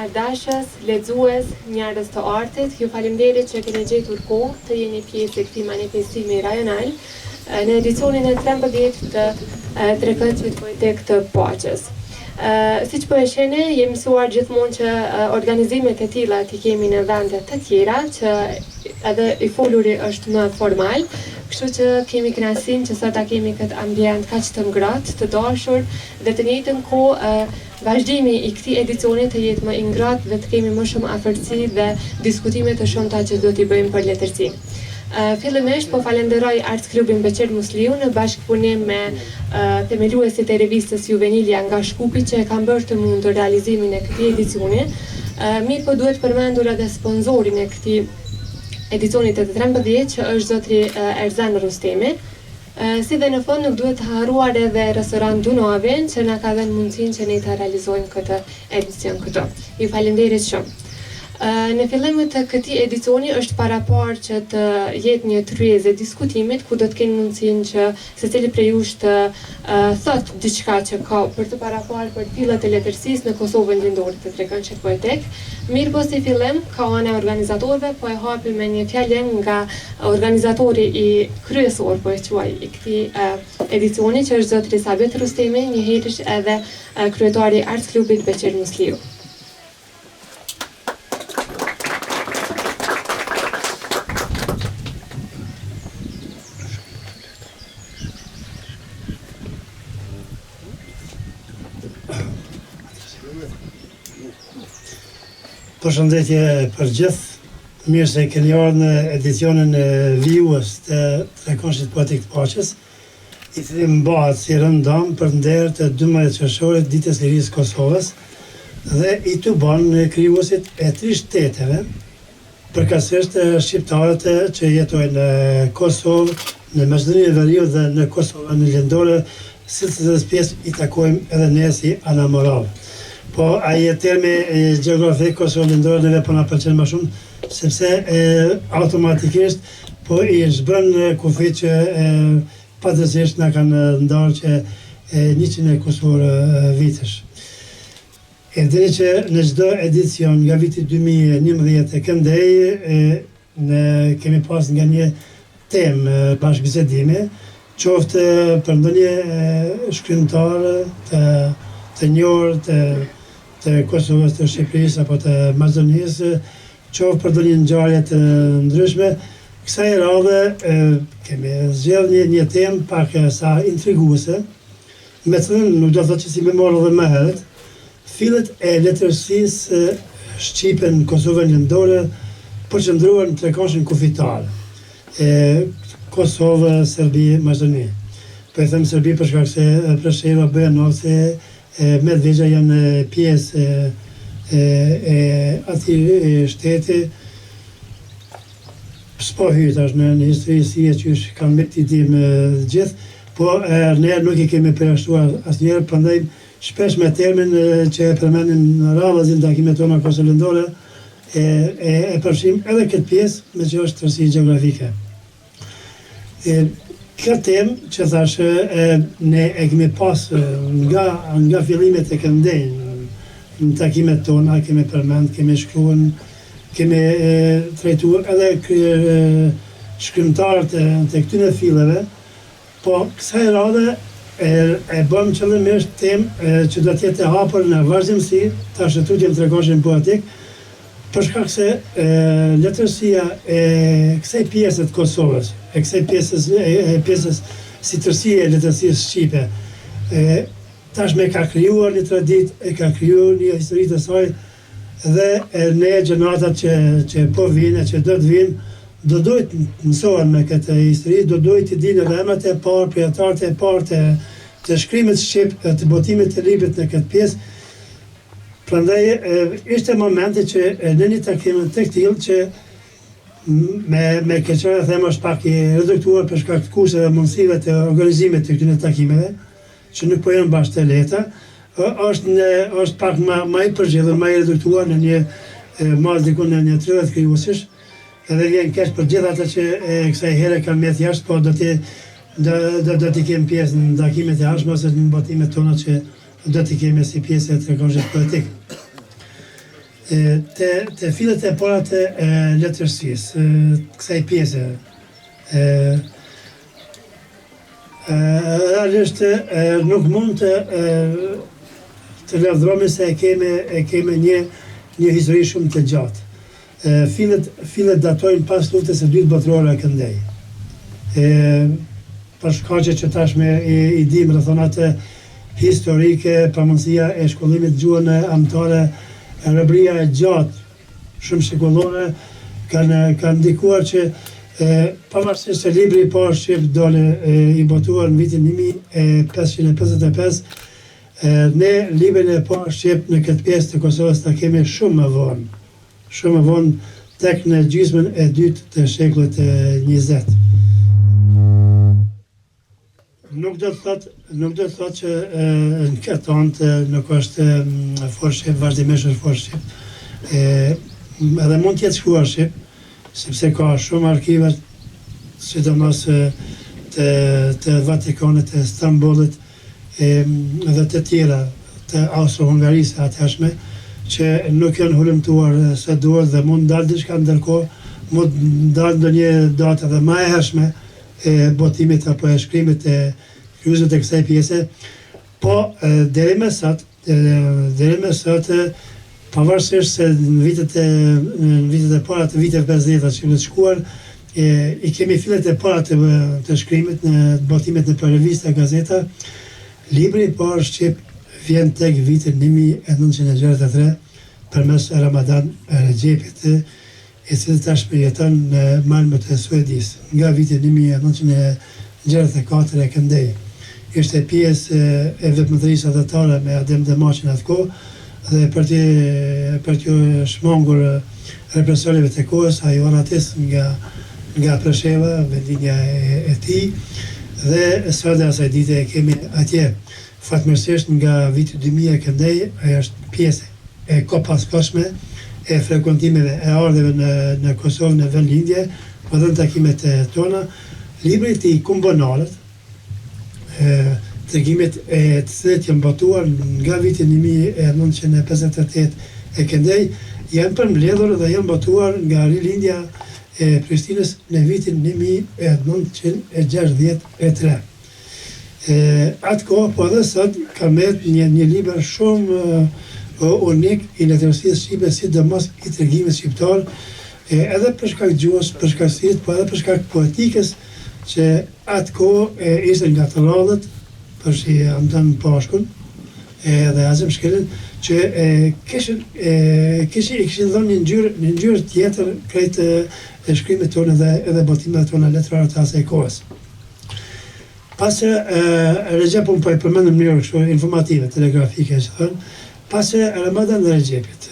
ardashës, lexues, njerëz të artit, ju faleminderit që keni gjetur kohë të jeni pjesë e këtij manifestimi rajonal në edicionin e 13 të Trekëndshmit Poetik të Paqes. Siç po e shihni, jemi mësuar gjithmonë që organizimet e tilla t'i kemi në vende të tjera, që edhe i foluri është më formal, kështu që kemi kënaqësinë që sot ta kemi këtë ambient kaq të ngrohtë, të dashur dhe të njëjtën kohë vazhdimi i këtij edicioni të jetë më i ngrohtë dhe të kemi më shumë afërsi dhe diskutime të shumta që do t'i bëjmë për letërsinë. Fillimisht po falenderoj Arts Klubin Beqir Musliu në bashkëpunim me themeluesit e revistës Juvenilia nga Shkupi që e kanë bërë të mundur realizimin e këtij edicioni. Mirë po duhet përmendur edhe sponsorin e këtij edicionit të 13 që është zotri Erzan Rustemi. Si dhe në fund nuk duhet të harruar edhe restorant Dunavin që na ka dhënë mundësinë që ne ta realizojmë këtë edicion këtu. Ju falenderit shumë. Në fillim të këtij edicioni është paraparë që të jetë një tryezë e diskutimit ku do të keni mundësinë që secili prej jush të thotë diçka që ka për të paraparë për fillat e letërsisë në Kosovën lindore të Trekëndshmit Poetik. Mirë po si fillim ka ana e organizatorëve, po e hapim me një fjalë nga organizatori i kryesor po e quaj i këtij edicioni që është zotri Sabit Rustemi, njëherësh edhe kryetari i Arts Klubit Beqir Musliu. Përshëndetje për gjithë, mirë se keni ardhur në edicionin e vijues të Trekëndshmit Poetik të Paqes, i cili mbahet si rëndam për nder të 12 qershorit ditës lirisë Kosovës dhe i të bën krijuesit e 3 shteteve, përkatësisht shqiptarët që jetojnë në Kosovë, në Maqedoninë e Veriut dhe në Kosovën lindore, cilës pjesë i takojmë edhe ne si anamorav. Po ai termi gjeografik ose lindore neve po na pëlqen më shumë, sepse automatikisht po i zbën kufit që padrejtisht na kanë ndarë që 100 kusur vitesh. E dini që në çdo edicion nga viti 2011 e këndej ne kemi pas nga një temë bashkëbisedimi, qoftë për ndonjë shkrimtar të njohur të Kosovës, të Shqipërisë apo të Maqedonisë, qoftë për ndonjë ngjarje të ndryshme. Kësaj radhe kemi zgjedhur një temë pak sa intriguese, me të thënë nuk do të thotë që si më morë edhe më herët, fillet e letërsisë shqipe në Kosovën lindore përqendruar në Trekëndshmin kufitar. Kosovë, Serbi, Maqedoni. Po e them Serbi për shkak se Presheva, Bujanovci, Medvegja janë pjesë e atij shteti. S'po hyj tash në histori si që kanë me të dimë gjithë, po ne nuk i kemi përjashtuar asnjëherë, prandaj shpesh me termin që e përmendim në radhazin takimet tona Kosovë lindore e përfshim edhe këtë pjesë me që është tërësi gjeografike. Këtë temë që thashë ne e kemi pas nga fillimet e këndej në takimet tona, kemi përmend, kemi shkruan, kemi trajtuar edhe shkrimtarët të këtyre filleve, po kësaj radhe e bëm qëllimisht temë që do të jetë e hapur në vazhdimsi ta shëtutjen Trekëndshmit Poetik, për shkak se letërsia e kësaj pjesë të Kosovës, e kësaj pjesës si tërësi e letërsisë shqipe, tashme ka krijuar një traditë, e ka krijuar një histori të saj dhe ne gjenatat që po vinë, që do të vinë, do duhet mësohen me këtë histori, do duhet të dinë edhe emrat e parë, përjetarët e parë të shkrimit shqip, të botimit të librit në këtë pjesë. Prandaj ishte momenti që në një takim të tillë që me keqëra them është pak i reduktuar për shkak të kurseve dhe mundësive të organizimit të këtyre takimeve, që nuk po janë bashkë të lehta, është pak më i përgjithshëm, më i reduktuar në një mas diku në një 30 krijuesish, edhe vjen keq për gjithë ata që kësaj here kanë mjet jashtë, po do t'i kemi pjesë në takimet e ardhshme ose në botimet tona që do t'i kemi si pjesë e Trekëndshmit Poetik. Të fillet e para të letërsisë, kësaj pjese. Realisht nuk mund të lavdromi se e keme një histori shumë të gjatë. Fillet datojnë pas luftës së dytë botërore e Këndej. Për shkaqe që tashme i dim rrethonat historike, pamundësia e shkollimit gjuhën amtare, robëria e gjatë, shumë shekullore, kanë ndikuar që pavarësisht se libri i parë shqip dole i botuar në vitin 1555, ne librin e parë shqip në këtë pjesë të Kosovës ta kemi shumë më vonë tek në gjysmën e dytë të shekullit 20. Nuk do të thotë që në këtë anë nuk është fort shqip, vazhdimisht është fort shqip. Edhe mund të jetë shkruar shqip, sepse ka shumë arkive, sidomos të Vatikanit, të Stambollit dhe të tjera, të Austro-Hungarisë atashme, që nuk janë hulumtuar së duhet dhe mund dalë diçka ndërkohë, mund dalë ndonjë datë edhe më e hershme e botimit apo e shkrimit e kryusit e kësaj pjese, po deri më sot, pavarësisht se në vitet e para të viteve 50 që në të shkuar, i kemi fillet e para të shkrimit në botimet në revista, gazeta, libri i parë shqip vjen tek vitin 1963 përmes Ramadan Regjepit, i cili tashmë jeton në Malmët e Suedisë, nga vitin 1964 e Këndej. Ishte pjesë e veprimtarisë adhetare me Adem Demaçin atë kohë, dhe për t'ju shmangur represorive të kohës, ai u arratis nga Presheva, vendinja e tij, dhe sërde asaj dite e kemi atje. Fatmirësisht nga viti 2000 e Këndej, ajo është pjesë e kopaskoshme e frekuentimeve e ardhjeve në Kosovë në vendlindje, po dhe në takimet tona, librit i kumbonalet, tregimit e të cilit janë botuar nga vitin 1958 e Këndej, janë përmbledhur dhe janë botuar nga rilindja e Prishtinës në vitin 1963. Atë kohë, po edhe sot, ka met një libër shumë unik i letërsisë shqipe, sidomos i tregimit shqiptar, edhe për shkak gjuhës, për shkak stilit, po edhe për shkak poetikës, që atë kohë ishte nga të radhët, për shi Anton Pashkun dhe Azem Shkelin, që kishin dhënë një ngjyrë tjetër krejt shkrimit tonë dhe edhe botimet tona letrare të asaj kohës. Pasë Recep, po e përmendëm në mënyrë kështu informative, telegrafike, që thënë, pasë Ramadan Regjepit,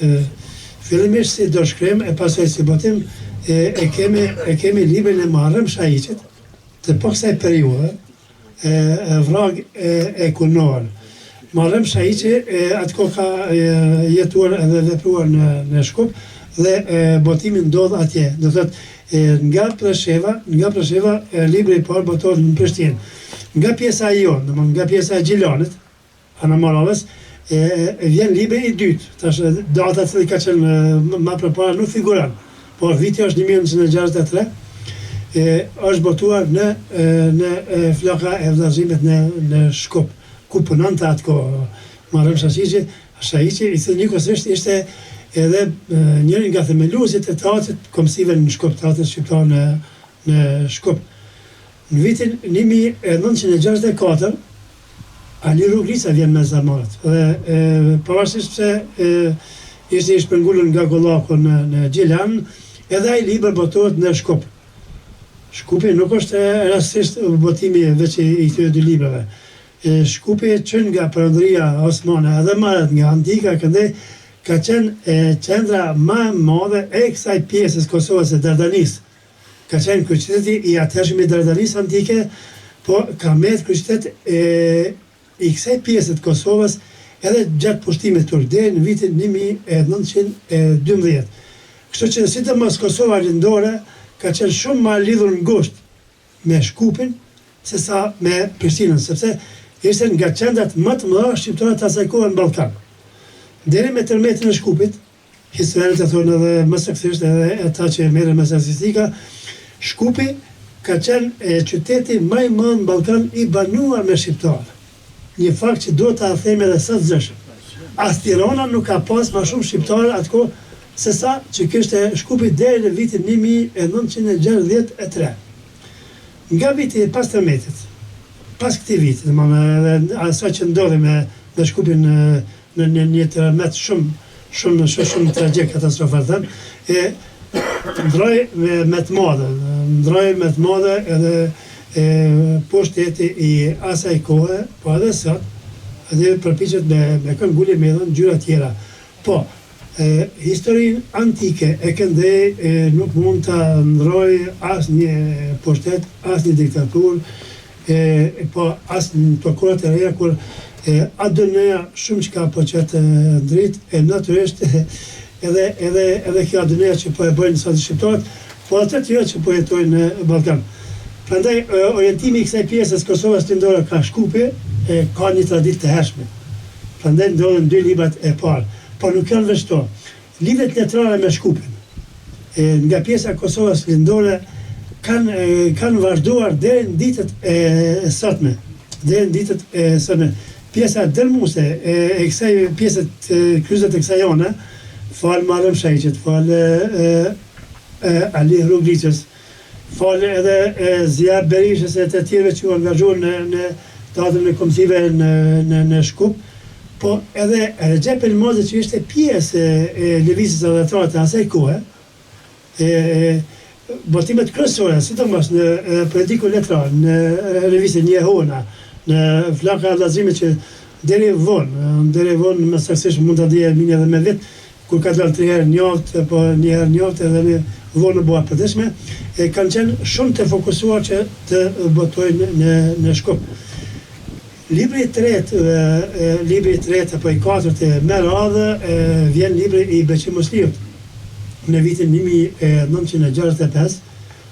fillimisht si do shkrim e pasaj si botim, e kemi librin e Muharrem Shahiqit, të po kësaj periudhe, vrag e kunor. Muharrem Shahiqi atë kohë ka jetuar edhe vepruar në Shkup dhe botimi ndodh atje. Do thotë nga Presheva libri i parë botohet në Prishtinë. Nga pjesa e jon, domethënë nga pjesa e Gjilanit, ana Moravës, vjen libri i dytë. Tash data që ka qenë më përpara nuk figuron, por viti është 1963. është botuar në flaka e vllazimit në Shkup, ku punonte atë kohë Muharrem Shahiqi, i cili njëkohësisht ishte edhe njëri nga themeluesit e teatrit komsive në Shkup, teatrit shqiptar në Shkup. Në vitin 1964, Ali Rruglica vjen me zamarat, dhe pavarësisht pse ishte i shpërngulur nga Gollaku në Gjilan, edhe ai libër botohet në Shkup. Shkupi nuk është rastisht botimi veç i këtyre dy librave. Shkupi që nga Perëndëria Osmane edhe marrët nga antika Këndej, ka qenë qendra më e madhe e kësaj pjesës Kosovës e Dardanisë. Ka qenë kryeqyteti i atëhershëm i Dardanisë antike, po ka met kryeqytet i kësaj pjesë të Kosovës edhe gjatë pushtimit turk deri në vitin 1912. Kështu që sidomos Kosova lindore ka qenë shumë më lidhur ngusht me Shkupin sesa me Prishtinën, sepse ishte nga qendrat më të mëdha shqiptare të asaj kohe në Ballkan. Deri me tërmetin e Shkupit, historianët e thonë edhe më saktësisht edhe ata që merren me statistika, Shkupi ka qenë qyteti më i madh në Ballkan i banuar me shqiptar. Një fakt që duhet ta themi edhe sa të zëshëm. As Tirana nuk ka pas më shumë shqiptarë atko se sa që kishte Shkupi deri në vitin 1963. Nga viti pas tërmetit, pas këtij viti, domethënë asaj që ndodhi me Shkupin në një tërmet shumë tragjik, katastrofal thënë, ndroi me të madhe edhe pushteti i asaj kohe, po edhe sot, edhe përpiqet me këngulje me edhe ngjyra tjera. Po, historinë antike e këndej nuk mund të ndroj asnjë pushtet, asnjë diktaturë, po as në prokurat e reja kur adoneja shumë që ka po qëtë dritë, natyrisht edhe kjo adoneja që po e bëjnë sot shqiptarët, po atë tjera që po jetojnë në Ballkan. Prandaj orientimi i kësaj pjesës Kosovës lindore ka Shkupi ka një traditë të hershme. Prandaj ndodhen dy librat e parë, por nuk janë vetëm to. Libret letrare me Shkupin nga pjesa Kosovës lindore kanë vazhduar deri në ditët e sotme. Pjesa dërmuese e kësaj pjesë të kryqëzit të kësaj jone, fal Marrëm Sheqit, fal Ali Ruglicës, fal edhe Zia Berishës e të tjerëve që u angazhuan në teatrin e kombëtive në Shkup, po edhe Recep Elmazi që ishte pjesë e lëvizjes adhetare të asaj kohe, botimet kryesore, sidomos në politikën letrare, në revistën Një Hona, në flaka e vllazimit që deri vonë më saktësisht mund ta dije minja edhe me vit, kur ka dalë 3 herë njoft, po një herë njoft edhe në vonë në bua përdeshme, kanë qenë shumë të fokusuar që të botojnë në Shkup. Libri i tretë apo i katërt me radhë vjen libri i Beqir Musliut në vitin 1965.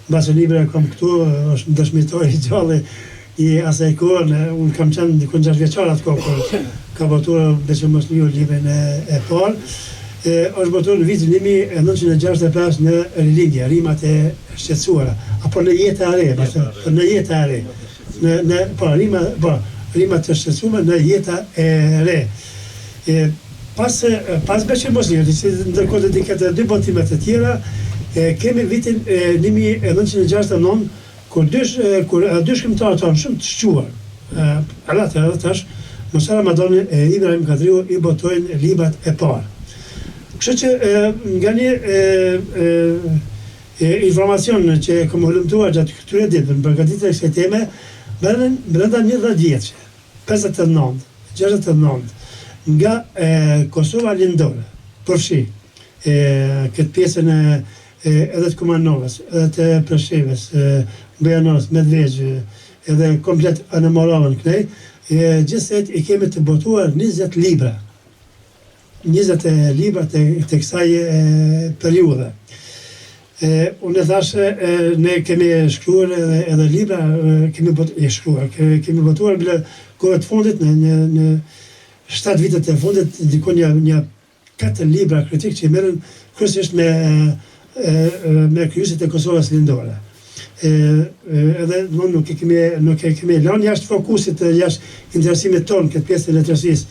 Mbas libra kam këtu, është dëshmitar i gjallë i asaj kohe, unë kam qenë dikun 6 vjeçar atë kohë, ka botuar Beqir Musliu librin e parë. Është botuar në vitin 1965 në Rilindje, rimat e shqetësuara, apo në jetë e re, në jetë e re. Rimat të shqetësuara në jeta e re. Pas Beqir Musliut, si ndërkohë dedikat e dy botime të tjera, kemi vitin 1969, kur dy shkrimtarë tonë shumë të shquar, edhe tash, Musa Ramadani e Ibrahim Kadriu i botojnë librat e parë. Kështu që nga një informacion që kam hulumtuar gjatë këtyre ditëve në përgatitje e kësaj teme, brenda 10 vjetësh, 59, nga Kosova lindore, përfshi këtë pjesën edhe të Kumanovës, edhe të Preshevës, Bujanovës, Medvegjë, edhe komplet në Moravën kënej, gjithsej i kemi të botuar 20 libra. 20 libra të kësaj periudhe. Unë e thashë, ne kemi shkruar edhe libra, kemi botuar bile kohët fundit, në 7 vitet e fundit, dikon një 4 libra kritik që i merren kryesisht me kryqëzit e Kosovës lindore. Edhe nuk e kemi lënë jashtë fokusit, jashtë interesimit tonë këtë pjesë të letërsisë.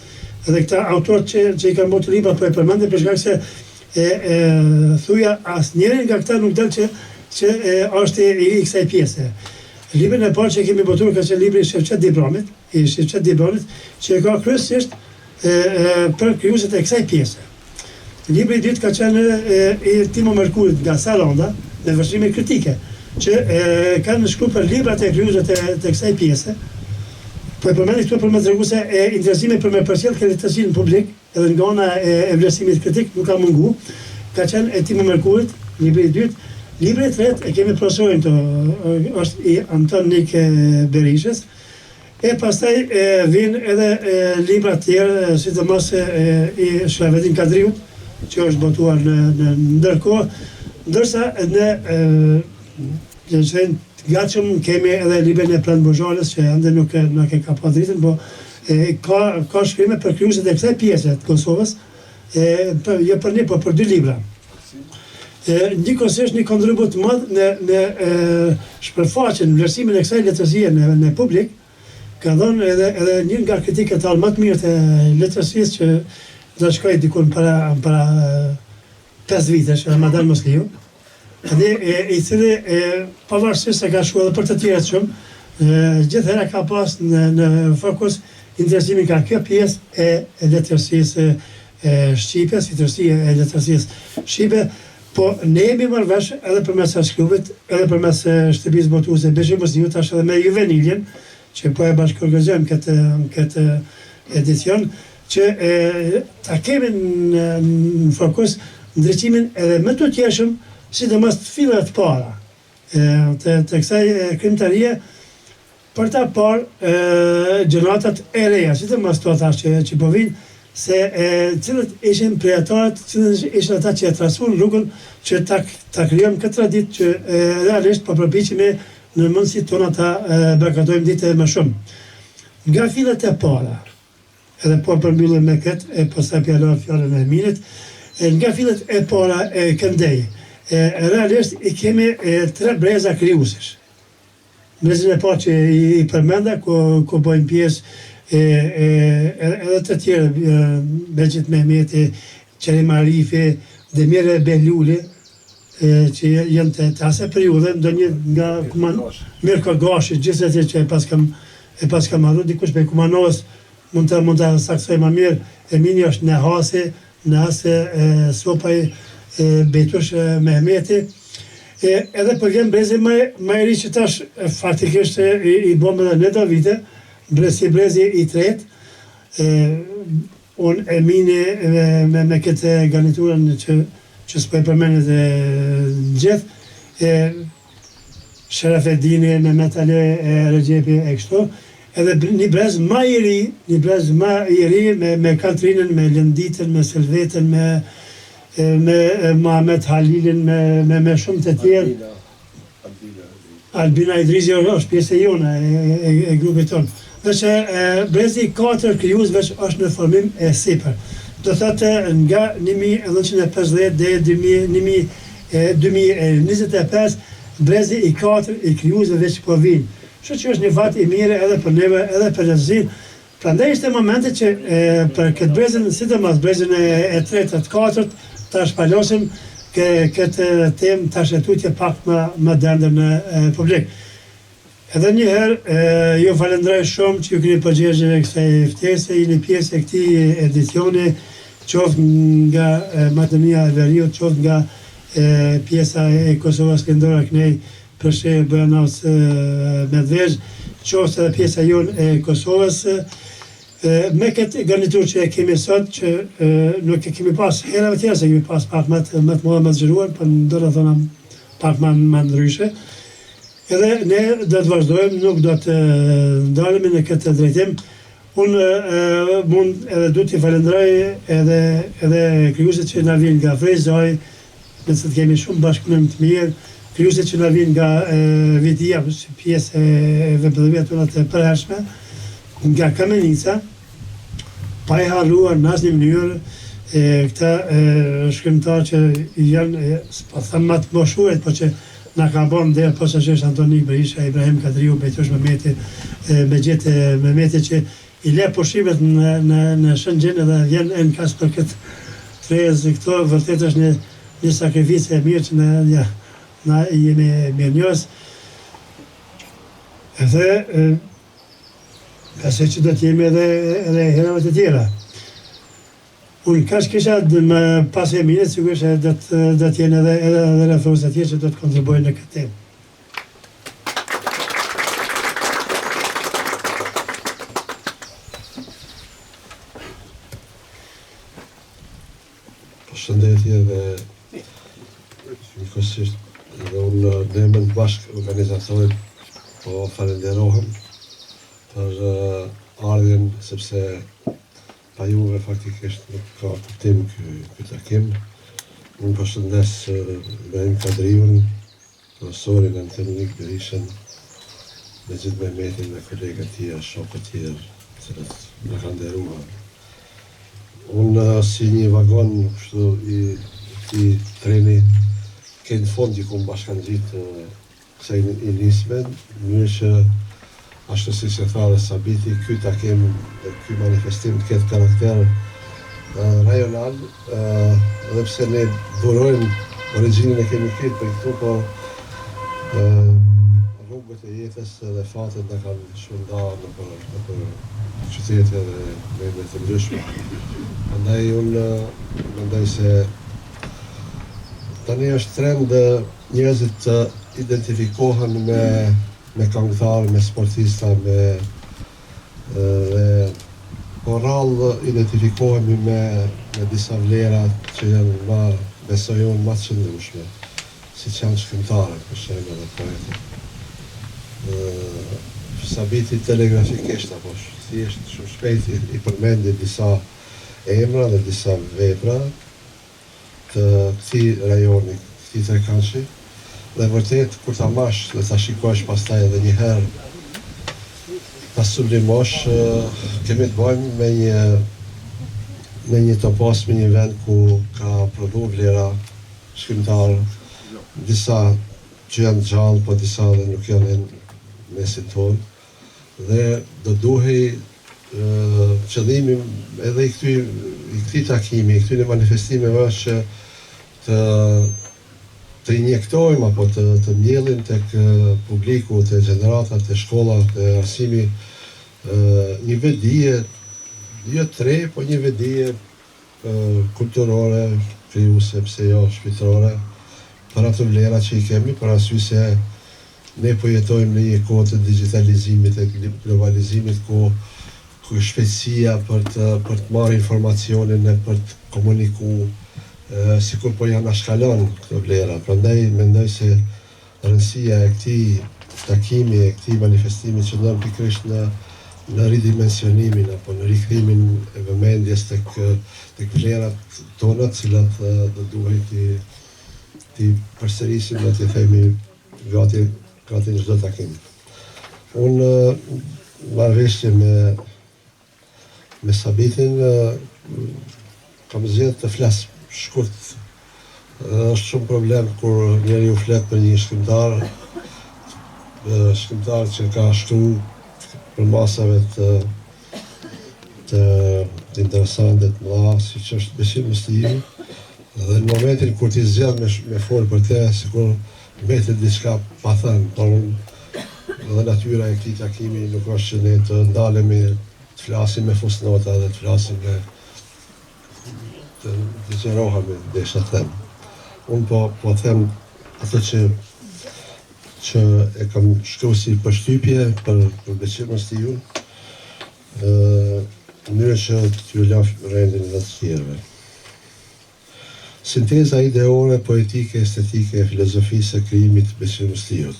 Edhe këta autorët që i kanë botur libra po e përmendin për shkak se thuja asnjëri nga këta nuk del që është i kësaj pjese. Librin e parë që kemi botuar ka qenë libri i Shevqet Dibranit, që e ka kryesisht për kryqëzit e kësaj pjese. Libri i dytë ka qenë i Timo Merkurit nga Saranda, me vështrime kritike, që kanë shkruar për librat e kryqëzve të kësaj pjese. Po e përmendin këtu për me tregu se interesimi për me përcjell këtë letërsinë publik, edhe nga ana e vlerësimit kritik nuk ka mungu, ka qenë e Timo Merkurit, libri i dytë. Libri i tretë e kemi profesorin është i Anton Nik Berishës, e pastaj vijnë edhe libra të tjerë, sidomos i Shahvedin Kadriut, që është botuar në ndërkohë, ndërsa në gatshëm kemi edhe librin e Plant Bozhalës, që ende nuk e ka pa dritën, po ka shkrime për kryqëzit e kësaj pjese të Kosovës, jo për një, po për 2 libra. Njëkohësisht një kontribut të madh në shpërfaqjen, vlerësimin e kësaj letërsie në publik, ka dhënë edhe një nga kritikat e më të mirë të letërsisë që do shkoi dikun para 5 vitesh, Ramadan Mosliu. Edhe i cili pavarësisht se ka shkuar edhe për të tjerë shumë, gjithëherë ka pas në fokus interesimin ka kjo pjesë e letërsisë shqipe, si letërsia e letërsisë shqipe, po ne jemi marrë vesh edhe përmes asaj klubit, edhe përmes shtëpisë botuese Beshi Mosliu, tash edhe me Juveniljen, që po e bashkëorganizojmë këtë edicion, që ta kemi në fokus ndriçimin edhe më të tjeshëm, sidomos të fillat para të kësaj krimtarie, për ta parë gjenatat e reja, sidomos to tash që po vinë, se cilët ishin prejatarët, cilët ishin ata që e trasuan rrugën që ta krijojmë këtë traditë që realisht po përpiqemi në mundësitë tona ta bërgatojmë ditë më shumë. Nga fillet e para, edhe po përmbyllim me këtë, e pastaj fjalën e Minit, nga fillet e para e këndej, realisht i kemi 3 breza krijuesish. Brezin e parë që i përmenda, ku bojnë pjesë edhe të tjerë, Begjit Mehmeti, Qerim Arifi, Demir Behluli, që janë të asaj periudhe, ndonjë nga Mirko Gashi, gjithsesi që e pas kam marrë, dikush me Kumanos, mund ta saksoj më mirë, Emini është në hase Sopaj Bejtush Mehmeti, edhe për vjen brezi më i ri që tash faktikisht i bëm edhe në 2 vite, brezi i tretë, unë Emini me këtë garniturën që s'po e përmenet gjithë, Sherafedini, Mehmet Ali Regjepi e kështu, edhe një brez më i ri, me Katrinën, me Lënditën, me Selvetën, me Mohamed Halilin, me shumë të tjerë. Albina Idrizi është pjesë e jona, e grupit tonë. Dhe që brezi i 4 krijuesve është në formim e sipër. Do thotë nga 1950 deri 2025, brezi i 4 i krijuesve që po vinë. Kështu që është një fat i mirë edhe për neve, edhe për njerëzit. Prandaj ishte momenti që për këtë brezin, sidomos brezin e 3 të 4, ta shpalosim këtë temë tash e tutje pak më dëndër në publik. Edhe njëherë, ju falenderoj shumë që ju keni përgjegjë kësaj ftese, jeni pjesë e këtij edicioni, qoftë nga Makedоnia e Veriut, qoftë nga pjesa e Kosovës Lindora Knej, Prishtinë, Bujanos, Medvez, qoftë edhe pjesa jonë e Kosovës, me këtë garnitur që e kemi sot, që nuk e kemi pas herave tjera, se kemi pas pak më të mëdha më zgjeruar, por do të thona pak më ndryshe. Edhe ne do të vazhdojmë, nuk do të ndalemi në këtë drejtim. Unë mund edhe du t'i falenderoj edhe krijuesit që na vinë nga Frejzoj, nëse të kemi shumë bashkëpunim të mirë, krijuesit që na vinë nga Vitia, pjesë e veprimeve tona të përhershme, nga Kamenica, pa e harruar në asnjë mënyrë këta shkrimtarë që janë, po them më të moshuar, po që na ka bën dhe posaçërisht Antonik Berisha, Ibrahim Kadriu, Bejtush Mehmeti, Begjit Mehmeti që i le pushimet në Shëngjin edhe vjen në kas për këtë trezë këto, vërtet është një sakrificë e mirë që na jemi mirënjohës. Edhe besoj që do të jemi edhe herëve të tjera. Unë kash kisha pas e Minit, sigurisht do të jenë edhe rrethues të tjerë që do të kontribuojnë në këtë temë. Përshëndetje dhe njëkohësisht edhe unë në emër të bashkë organizatorit po falenderohem për ardhjen, sepse pa juve faktikisht nuk ka kuptim ky takim. Unë përshëndes Ibrahim Kadriun, profesorin Antonik Berishën, Begjit Mehmetin dhe kolegët tjerë, shokët tjerë, cilët më kanë nderuar. Unë si një vagon kështu i treni kënë fond i kumë bashkan gjitë kësaj i nismen, mënyrë që ashtu si se tha dhe Sabiti, ky takim dhe ky manifestim të ketë karakter rajonal, edhe pse ne durojmë origjinën e kemi këtë për këtu, po rrugët e jetës dhe fatet në kanë shunda në për qytete dhe me të ndryshme. Andaj unë mendoj se tani është trend njerëzit të identifikohen me këngëtar, me sportista, po rrallë identifikohemi me disa vlera që janë besoj unë më të qëndrueshme, si që janë shkrimtarë, për shembull dhe poetë. Sabiti telegrafikisht apo thjesht shumë shpejt i përmendi disa emra dhe disa vepra të këtij rajoni, këtij trekanshi, dhe vërtet kur ta mash dhe ta shikosh pastaj edhe një herë, ta sublimosh, kemi të bëjmë me një topos, me një vend ku ka prodhu vlera shkrimtarë, disa që janë gjallë, po disa dhe nuk janë në mesin tonë, dhe do duhej qëllimi edhe i këtij takimi, i këtyre manifestimeve është që të injektojmë apo të mbjellim tek publiku, te gjeneratat, te shkollat, te arsimi një vedije, jo tre, po një vedije kulturore, krijuese, pse jo shpirtërore, për ato vlera që i kemi, për arsye se ne po jetojmë në një kohë të digitalizimit e globalizimit ku shpejtësia për të marrë informacionin e për të komuniku sikur po janë shkalon këto vlera. Prandaj mendoj se rëndësia e këtij takimi, e këtij manifestimi që ndon pikërisht në ridimensionimin apo në rikthimin e vëmendjes tek vlerat tona, të cilat do duhej ti përsërisim dhe t'i themi gati në çdo takim. Unë marrëveshje me Sabitin kam zgjedhur të flas shkurt. Është shumë problem kur njeriu flet për një shkrimtar që ka shtu për masave të interesante të mëdha, siç është Besim Musliu, dhe në momentin kur ti zgjedh me fol për te, sikur mbetet diçka pa thënë, por dhe natyra e këtij takimi nuk është që ne të ndalemi të flasim me fusnota dhe të flasim të gjerohemi, desha të them. Unë po them ato që e kam shkruar si përshtypje për Besim Musliun, në mënyrë që t'ju laf rendin dhe të tjerëve. Sinteza ideore, poetike, estetike e filozofisë së krijimit të Besim Musliut.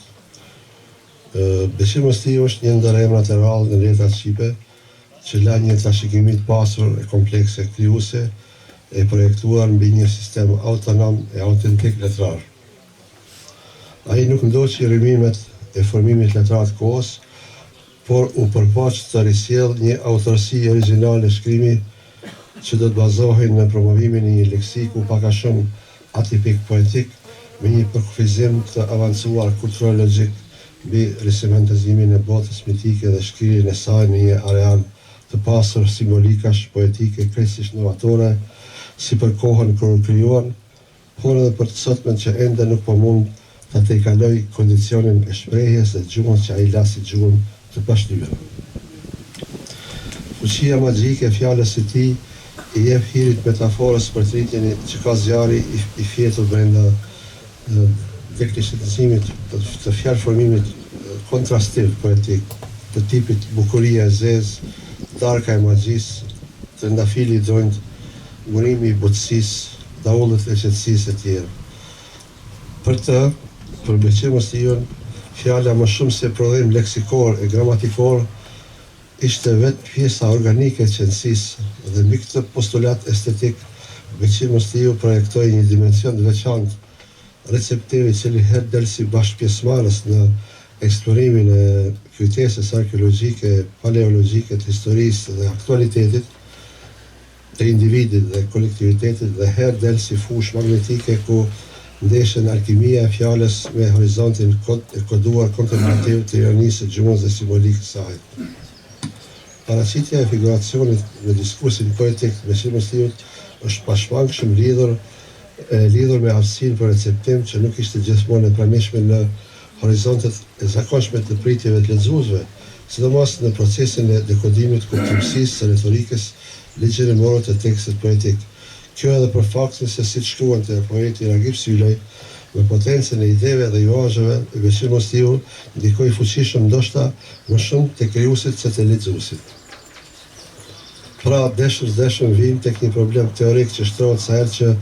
Besim Musliu është një ndër emrat e rrallë në letrat shqipe, që la një trashëgimi të pasur e komplekse krijuese e projektuar mbi një sistem autonom e autentik letrar. Ai nuk ndoqi rrymimet e formimit letrar të kohës, por u përpoq të risjell një autorësi origjinale shkrimi që do të bazohej në promovimin e një leksiku pak a shumë atipik poetik me një përkufizim të avancuar kulturologjik mbi risemantëzimin e botës mitike dhe shkrirjen e saj në një areal të pasur simbolikash, poetike, krejtësisht novatore, si për kohën kur u krijuan, por edhe për të sotmen që ende nuk po mund ta tejkaloj kondicionin e shprehjes dhe gjuhën që ai la si gjuhën të pashtyrë. Fuqia magjike e fjalës së tij i jep hirit metaforës për tritjen që ka zjarri i fjetur brenda deklishtëzimit të fjalë formimit kontrastiv poetik, të tipit bukuria e zezë, darka e magjisë, të ndafili i drojt, murimi i butësisë, daullët e qetësisë e tjerë. Për Besim Musliun, fjala më shumë se prodhim leksikor e gramatikor ishte vetë pjesa organike e qenë dhe mbi këtë postulat estetik, Besim Musliu projektoi një dimension të veçantë receptivi i cili herë del si bashkëpjesëmarrës në eksplorimin e kujtesës arkeologjike, paleologjike të historisë dhe aktualitetit, të individit dhe kolektivitetit dhe herë del si fush magnetike ku ndeshen alkimia e fjalës me horizontin e koduar kontemplativ të ironisë, gjumës dhe simbolikës saj. Paraqitja e figuracionit në diskursin poetik të Beqir Musliut është pashmangshëm lidhur me aftësinë për receptim që nuk ishte gjithmonë e pranishme në horizontet e zakonshme të pritjeve të lexuesve, sidomos në procesin e dekodimit kuptimësisë së retorikës ligjërimore të tekstit poetik. Kjo edhe për faktin se siç shkruante poeti Ragip Sylej, me potencën e ideve dhe imazheve, Beqir Musliu ndikoi fuqishëm ndoshta më shumë te krijuesit se te lexuesit. Pra, deshëm vim tek një problem teorik që shtrohet sa herë që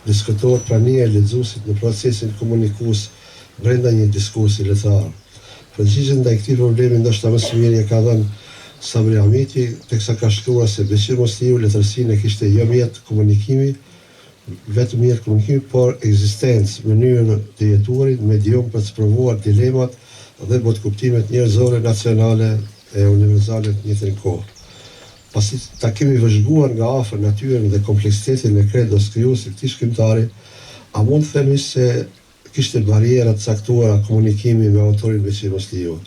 diskutohet prania e lexuesit në procesin komunikues brenda një diskursi letrar. Përgjigjen ndaj këtij problemi ndoshta më së miri e ka dhënë Sabri Ahmeti, teksa ka shkruar se Beqir Musliu letërsinë e kishte jo mjet komunikimi, vetëm mjet komunikimi, por ekzistencë, mënyrë të jetuarit, medium për të provuar dilemat dhe botkuptimet njerëzore, nacionale e universale të njëjtën kohë. Pasi takimi vëzhguar nga afër natyrën dhe kompleksitetin e kredos krijuesi këtij shkrimtari, a mund të themi se kishte barriera të caktuara komunikimi me autorin Beqir Musliu,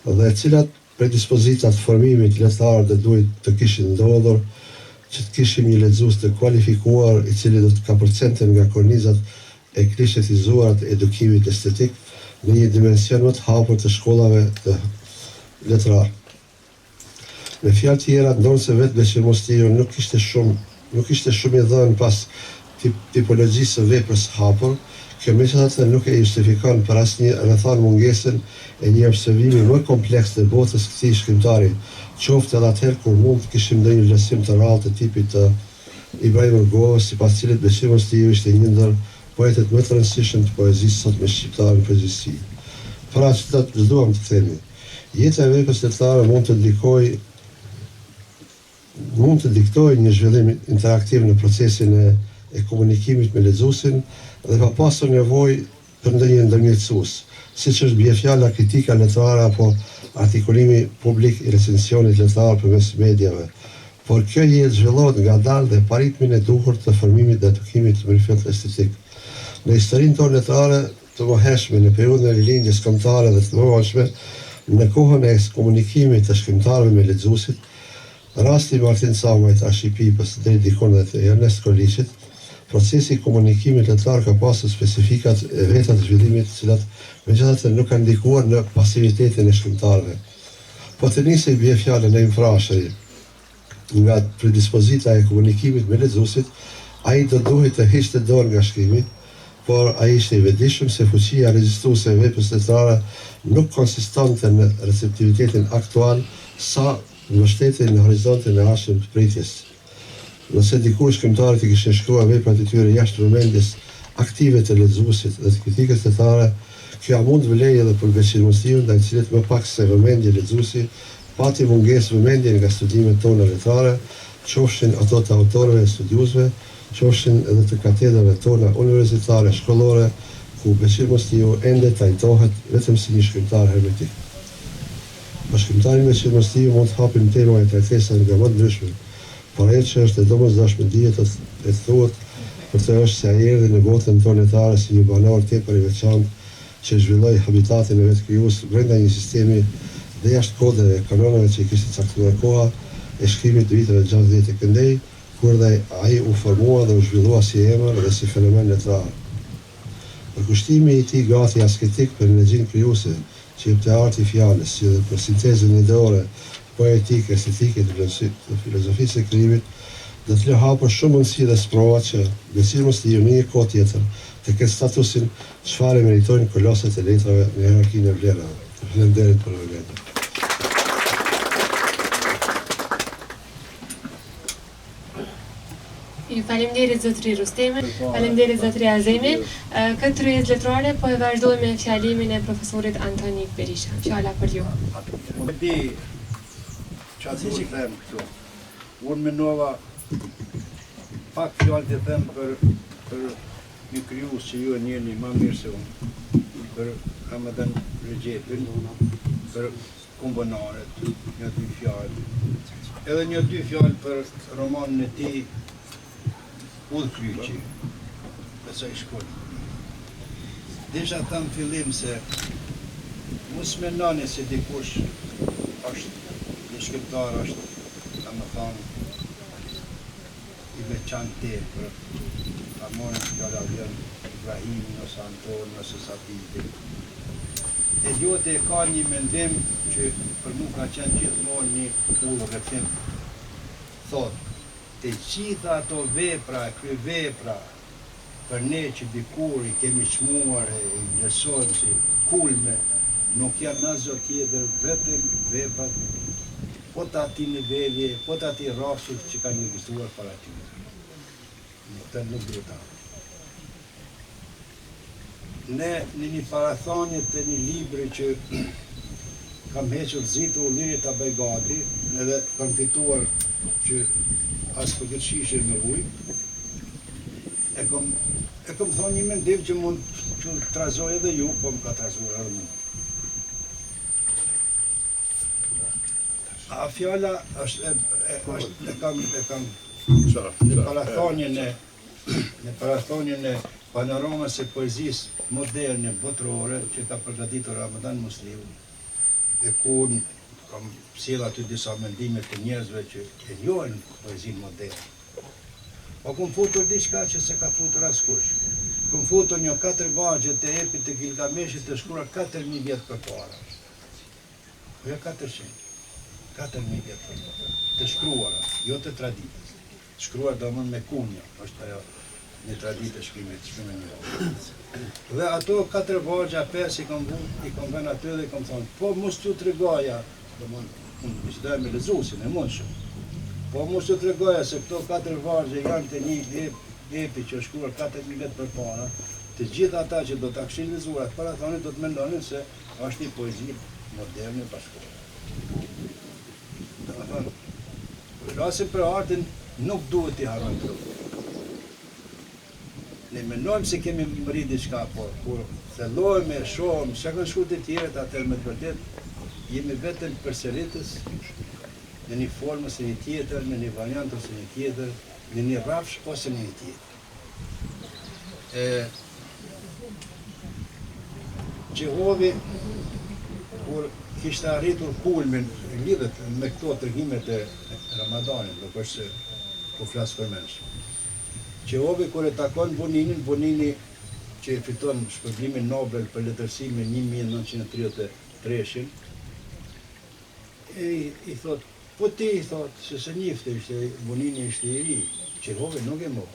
dhe cilat predispozitat formimit letar dhe duhet të kishin ndodhur që të kishim një lexues të kualifikuar i cili do të kapërcenten nga kornizat e klishetizuara të edukimit estetik në një dimension më të hapur të shkollave të letrar. Me fjalë tjera, ndonë se vetë Beqir Musliu nuk ishte shumë i dhënë pas tipologjisë së veprës hapur, kjo megjithatë nuk e justifikon për asnjë rrethon mungesën e një observimi më kompleks të botës këtij shkrimtari, qoftë edhe atëherë kur mund të kishim ndonjë vlerësim të rrallë të tipit të Ibrahim Rugos, sipas cilit Beqir Musliu ishte një ndër poetët më të rëndësishëm të poezisë sot me shqiptarë në përgjithësi. Pra, çfarë vazhduam të themi? Jeta e veprës letrare mund të diktojë një zhvillim interaktiv në procesin e komunikimit me lexuesin dhe pa pasur nevojë për ndonjë ndërmjetësues, siç është bie fjala kritika letrare apo artikulimi publik i recensionit letrar përmes mediave. Por kjo jetë zhvillohet ngadalë dhe pa ritmin e duhur të formimit dhe edukimit në rrjet estetik. Në historinë tonë letrare të mëhershme, në periudhën e rilindjes kombëtare dhe të mëvorshme, në kohën e komunikimit të shkrimtarëve me lexuesit, rasti i Martin Samajt, Ashi Pipës, deri dikon dhe të Ernest Korliçit, procesi i komunikimit letrar ka pasur specifikat e veta të zhvillimit, të cilat megjithatë nuk kanë ndikuar në pasivitetin e shkrimtarëve. Po të nisej bie fjala në infrashëri nga predispozita e komunikimit me lexuesit, ai do duhet të hiqte dorë nga shkrimi, por ai ishte i vetëdijshëm se fuqia regjistruese e veprës letrare nuk konsistonte në receptivitetin aktual sa në mbështetjen në horizontin e ashëm të pritjes. Nëse dikur shkrimtarët i kishin shkruar veprat e tyre jashtë vëmendjes aktive të lexuesit dhe të kritikës letare, kjo mund vlej edhe për Beqir Musliun, ndaj cilit më pak se vëmendje lexuesi pati mungesë vëmendje nga studimet tona letrare, qofshin ato të autorëve e studiuesve, qofshin edhe të katedrave tona universitare, shkollore, ku Beqir Musliu ende trajtohet vetëm si një shkrimtar hermetik. Për shkrimtarin Beqir Musliu mund të hapim tema e trajtesa nga më të ndryshme, por ajo që është e domosdoshme dihet e thuhet për të është se ai erdhi në botën tonë letare si një banor tepër i veçantë që zhvilloi habitatin e vetë krijues brenda një sistemi dhe jashtë kodeve, kanonave që i kishte caktuar koha e shkrimit të viteve 60 të këndej, kur dhe ai u formua dhe u zhvillua si emër dhe si fenomen letrar. Përkushtimi i tij gati asketik për energjinë krijuese që jep te arti i fjalës, si dhe për sintezën ideore, poetike, estetike të filozofisë së krijimit, do të lë hapur shumë mundësi dhe sprova që Beqir Musliu në një kohë tjetër të ketë statusin çfarë meritojnë koloset e letrave në hierarkinë e vlerave. Faleminderit për vëmendje. Ju faleminderit zotëri Rustemi, faleminderit zotëri Azemi. Këtë rrjet letrare po e vazhdojmë me fjalimin e profesorit Antonik Berisha. Fjala për ju. Qatë që them këtu, unë menova pak fjallë të them për një krijues që ju e njeni ma mirë se unë, për Ramadan Regjepin, për Kumbënaret, një dy fjallë. Edhe një dy fjallë për romanin e tij udhkryqi, besoj shkoll. Desha thëmë fillim se mos mendoni se dikush është një shkriptar është, domethënë, i veçantë për ta marrë fjala vjen Ibrahimin ose Antonin ose Safitin. E lutë e ka një mendim që për mu ka qenë gjithmonë një udhëtim. Thot, të gjitha ato vepra, kry vepra, për ne që dikur i kemi çmuar e i vlerësojmë si kulme, nuk janë asgjë tjetër, vetëm veprat, po të ati niveli, po të ati rrafshit që kanë ekzistuar para tyre. Nuk duhet. Ne në një parathonje të një libri që kam hequr Zitu Ullirit Abajgati, edhe kam fituar që as për këtë shishe në ujë, e kam thonë një mendim që mund të trazoj edhe ju, po më ka trazuar edhe mua. A fjala është e kam në parathonjen e panoramës e poezisë moderne botërore që ka përgatitur Ramadan Musliu, e ku kam sjell aty disa mendime të njerëzve që e njohin poezinë moderne. Po kam futur diçka që se ka futur askush. Kam futur një 4 vargje të epit të Gilgameshit të shkruar 4000 vjet përpara. Jo 400. 4000 vjet përpara. Të shkruara, jo të traditës. Shkruar domosdoshmë me kunja, është ajo një traditë e shkrimit një. Dhe ato 4 vargja 5 i kam vënë aty dhe i kam thonë, po mos t'ju tregoja, domosdoshmë unë bishdoj me lexuesin e mundshëm. Po mos t'ju tregoja se këto 4 vargje janë të një epi që është shkruar 4000 vjet përpara, të gjithë ata që do ta kishin lexuar atë parathoni do të mendonin se është një poezi moderne bashkëkohore. Domethënë, flasim për artin, nuk duhet t'i harrojmë këto. Ne mendojmë se kemi mërrit diçka, por kur thellojmë, shohim çka kanë shkruar të tjerët, atëherë me të vërtetë jemi vetëm përsëritës në një formë ose një tjetër, në një variant ose një tjetër, në një rrafsh ose në një tjetër. Gjehovi, kur kishte arritur kulmin, lidhet me këto tregimet e Ramadanit, nuk është se po flas për mensh. Gjehovi kur e takon Bonini që e fiton shpërblimin Nobel për letërsimin 1933-shin, i thot, po ti i thot, se njifte Bonini ishte i ri, Gjehovi nuk e mo.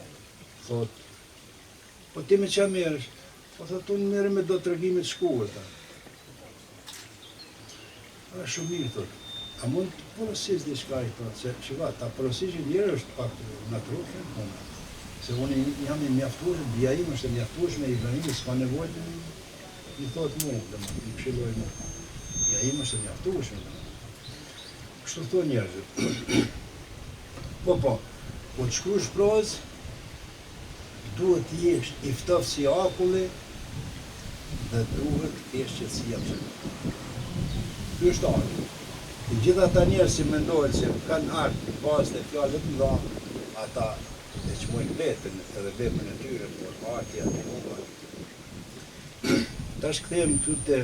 Thot, po ti me qa merësh? Po thot, unë merë me do të regimit shkuarta. A shumë mirë, thot, a mund të porosis diçka i thot, se shiva, ta porosishin njerë është pak natrushme, se unë jam i mjaftuar, bia im është mjaftuar me Ibrahimi, s'ka nevojë, i thot mu, dhe më këshilloj mu. Bia im është mjaftuar. Kështu thot njerëzit. Po, po të shkruash prozë, duhet të jesh i ftoftë si akulli dhe duhet të jesh qetësia. Ky është arti. Të gjitha ata njerëz që mendojnë se kanë art bazë të fjalëve të mëdha, ata e çmojnë vetën edhe veprën e tyre, por arti aty nuk ka. Tash kthehem këtu te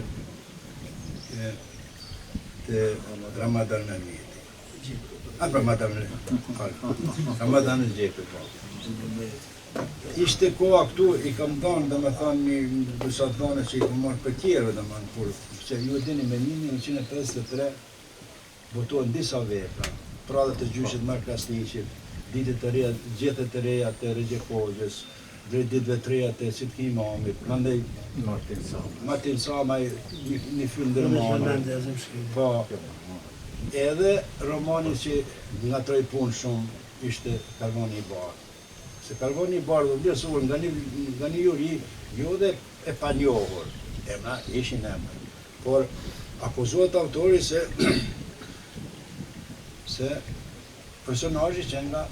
Ramadan Mehmeti. Ramadan Xhepit. Ishte koha këtu, i kam dhënë, domethënë, një disa dhënë që i kam marrë për tjerë, domethënë, kur që ju e dini me 1953 votuan disa vepra, pradhët e gjyshit Mark Kastiqit, ditët e reja, gjethet e reja të Regje Hoxhës, drejt ditëve të reja të Sidki Imamit, mandej Martin Sama, një film dhe romanit. Po, edhe romani që nga troj punë shumë ishte Karvani i Bardh. Se Karvani i Bardh vlerësuar nga një juri, jo dhe e panjohur, emra ishin emra. Por akuzohet autori se personazhi që nga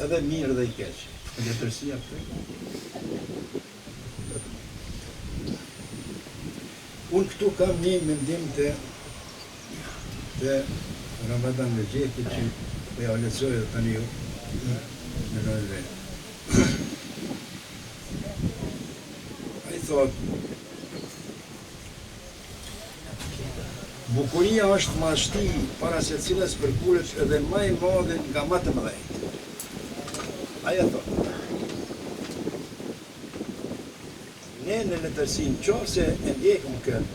edhe mirë dhe i keq. Letërsia këtu. Unë këtu kam një mendim të Ramadan Xhepit që po ja lexoj tani ju në vetë. thot, bukuria është mashti para se cilës përkuret edhe më e madhe nga më të mëdhenjt. Aja thot. Ne në letërsinë qofse e ndjekim këtë,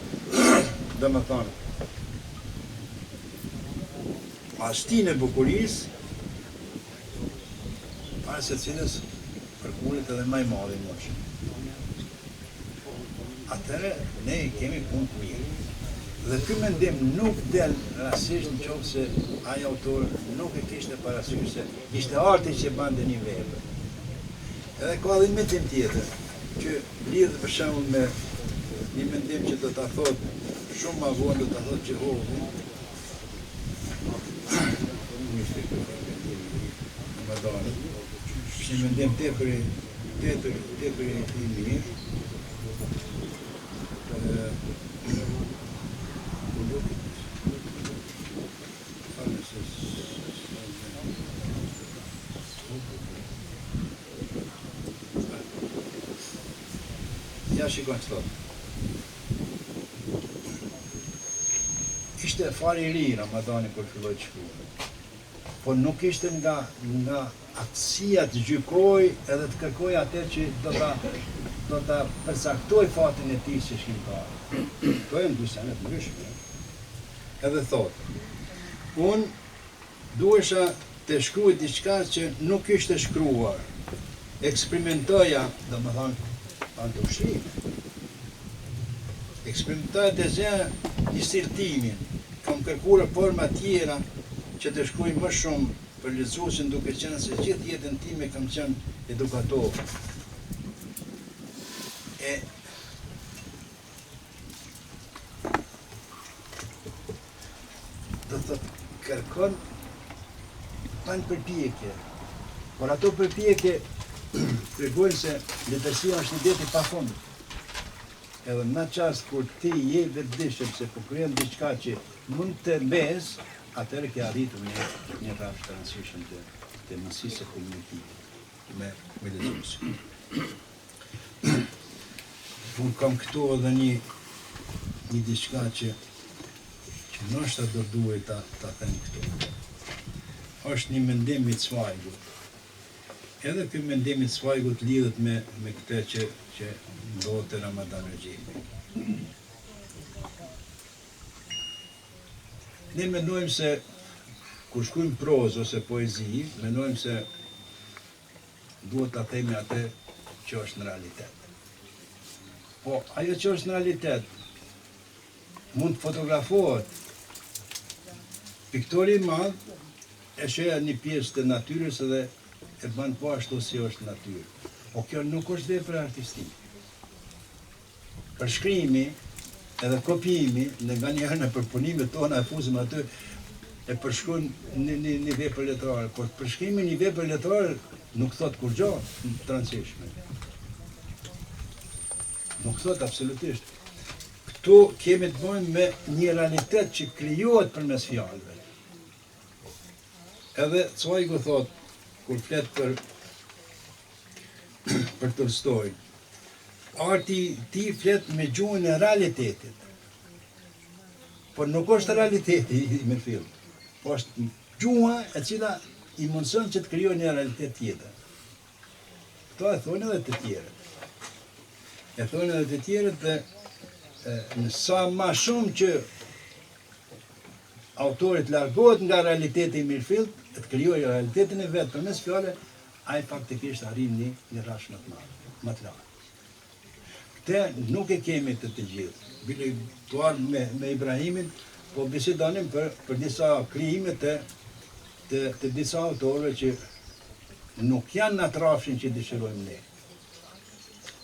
dhe më thonë, mashtinë e bukurisë, para se cilës përkuret edhe më e madhe moshë. Atëre, ne kemi punë të mirë. Dhe ky mendim nuk del rastisht në qoftë se ai autor nuk e kishte parasysh se ishte arti që bante një vepër. Edhe ka edhe mendim tjetër, që lidhet për shembull me një mendim që do ta thot shumë më vonë, do ta thot që Madonna. Një mendim tepër i mirë. Ja shikon çto. Ishte fare I ri Ramadani kur filloi të shkruaj. Po nuk ishte nga aftësia të gjykoj edhe të kërkoj atë që do ta përcaktoj fatin e tij si shkrimtar. Këto janë dy sene të ndryshme. Edhe thot, unë duhesha të shkruaj diçka që nuk ishte shkruar. Eksperimentoja, domethënë, antushim. Eksperimentoja të zënë një stiltimin. Kam kërkuar forma tjera që të shkruaj më shumë për lexuesin duke qenë se gjithë jetën time kam qenë edukator. Do të kërkon pa një përpjekje. Por ato përpjekje tregojnë se letërsia është një det I pafundit. Edhe në çast kur ti je vetëdijshëm se po krijon diçka që mund të mbes, atëherë ke arritur një rrafsh të rëndësishëm të mësisë së komunikimit me lexuesin. Unë kam këtu edhe një diçka që ndoshta do duhet ta them këtu. Është një mendim I Cvajgut. Edhe ky mendim I Cvajgut lidhet me këtë që ndodhet te Ramadan Rexhepi. Ne mendojmë se kur shkruajmë prozë ose poezi, mendojmë se duhet ta themi atë që është në realitet. Po ajo që është në realitet mund të fotografohet. Piktori I madh e sheh një pjesë të natyrës edhe e bën po ashtu si është natyrë. Po kjo nuk është vepër artistike. Përshkrimi edhe kopijimi, në nga njerë në përpunimet tona e fuzim aty, e përshkruajnë një vepër letrare, por përshkrimi një vepër letrare nuk thot kur gjo të rëndësishme. Nuk thot absolutisht. Këtu kemi të bëjmë me një realitet që krijohet përmes fjalëve. Edhe Cvajgu thot, kur flet për Tolstoj, arti ti flet me gjuhën e realitetit. Por nuk është realiteti me film. Po është gjuha e cila I mundson që të krijojë një realitet tjetër. Këto e thonë edhe të tjerët. E thonë edhe të tjerët dhe në sa ma shumë që autorit largohet nga realiteti I mirëfillt, të krijojë realitetin e vet përmes fjalëve, ai faktikisht arrin një rrash më të madh, më të lartë. Këtë nuk e kemi të gjithë. Bile tuar me Ibrahimin, po bisedonim për disa krijime të disa autorëve që nuk janë në atë rrafshin që dëshirojmë ne.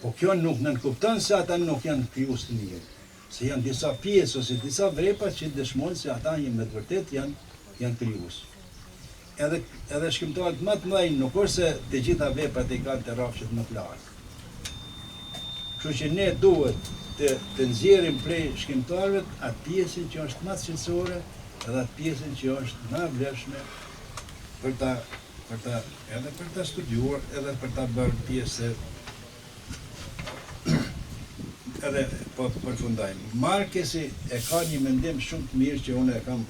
Po kjo nuk nënkupton se ata nuk janë krijues të mirë, se janë disa pjesë ose disa vepra që dëshmojnë se ata me të vërtet janë krijues. Edhe shkrimtarët më të mëdhenj nuk është se të gjitha veprat I kanë të rrafshit më të lartë. Kështu që ne duhet të nxjerrim prej shkrimtarëve atë pjesën që është më cilësore edhe atë pjesën që është më vlefshme për ta studiuar edhe për ta bërë pjesë edhe po përfundajmë. Markesi e ka një mendim shumë të mirë që unë e kam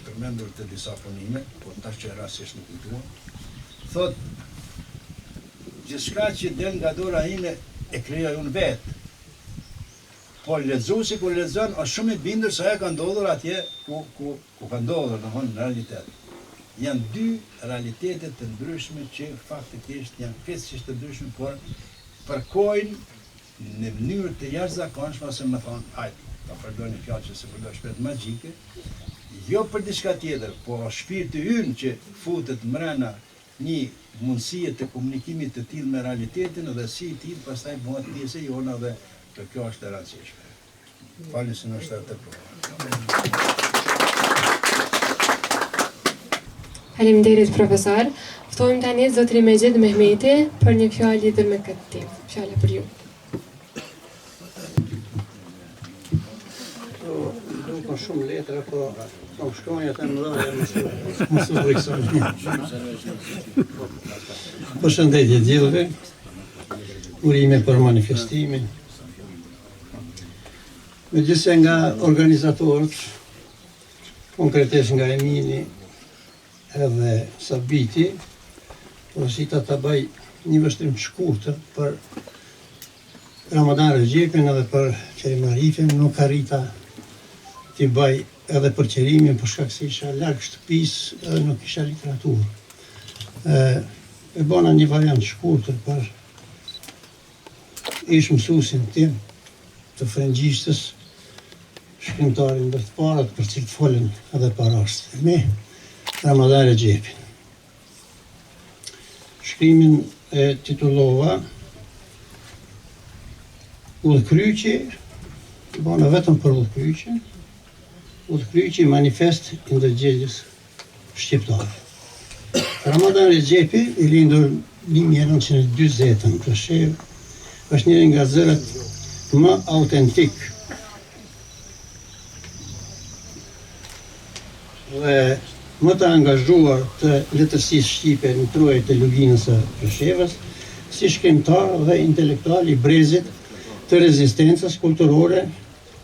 përmendur të disa punime, po tash që rastisht nuk kujtohem. Thot, gjithçka që del nga dora ime e krijoj unë vetë. Po lexuesi kur lexon është shumë i bindur se ajo ka ndodhur atje ku ka ndodhur, domthonë në realitet. Janë dy realitete të ndryshme që faktikisht janë krejtësisht të ndryshme, por përkojnë në mënyrë të jashtëzakonshme, ose më thonë, hajde, ta përdoj një fjalë që se përdoj shpejt magjike, jo për diçka tjetër, po shpirti ynë që futet mrena një mundësie të komunikimit të tillë me realitetin dhe si i tillë pastaj bëhet pjesë e jona dhe kjo është e rëndësishme. Falni se në shtatë të provoj. Faleminderit profesor. Ftojmë tani zotrin Mejid Mehmeti për një fjalë lidhur me këtë temë. Fjala për ju. Ka shumë letra, po kam shkronjat e mëdha mos u friksoni. Përshëndetje gjithëve. Urime për manifestimin. Megjithëse nga organizatorët, konkretisht nga Emini edhe Sabiti, porosita ta bëj një vështrim të shkurtër për Ramadan Rexhepin edhe për Kerim Arifin, nuk arrita t'i bëj edhe për qerimin, për shkak se isha larg shtëpisë edhe nuk isha literaturë. E bona një variant shkurtër për ish mësuesin tim të frëngjishtës, shkrimtarin ndër të parat për cilët folën edhe parashtë. Me Ramadan Rexhepin. Shkrimin e titullova Udhkryqi, bona vetëm për udhkryqin, Udhkryqi manifest i ndërgjegjës shqiptare. Ramadan Rexhepi, i lindur 1940 në Këshev, është njëri nga zërat më autentik dhe më të angazhuar të letërsisë shqipe në truajt e luginës së Këshevës, si shkrimtar dhe intelektual i brezit të rezistencës kulturore,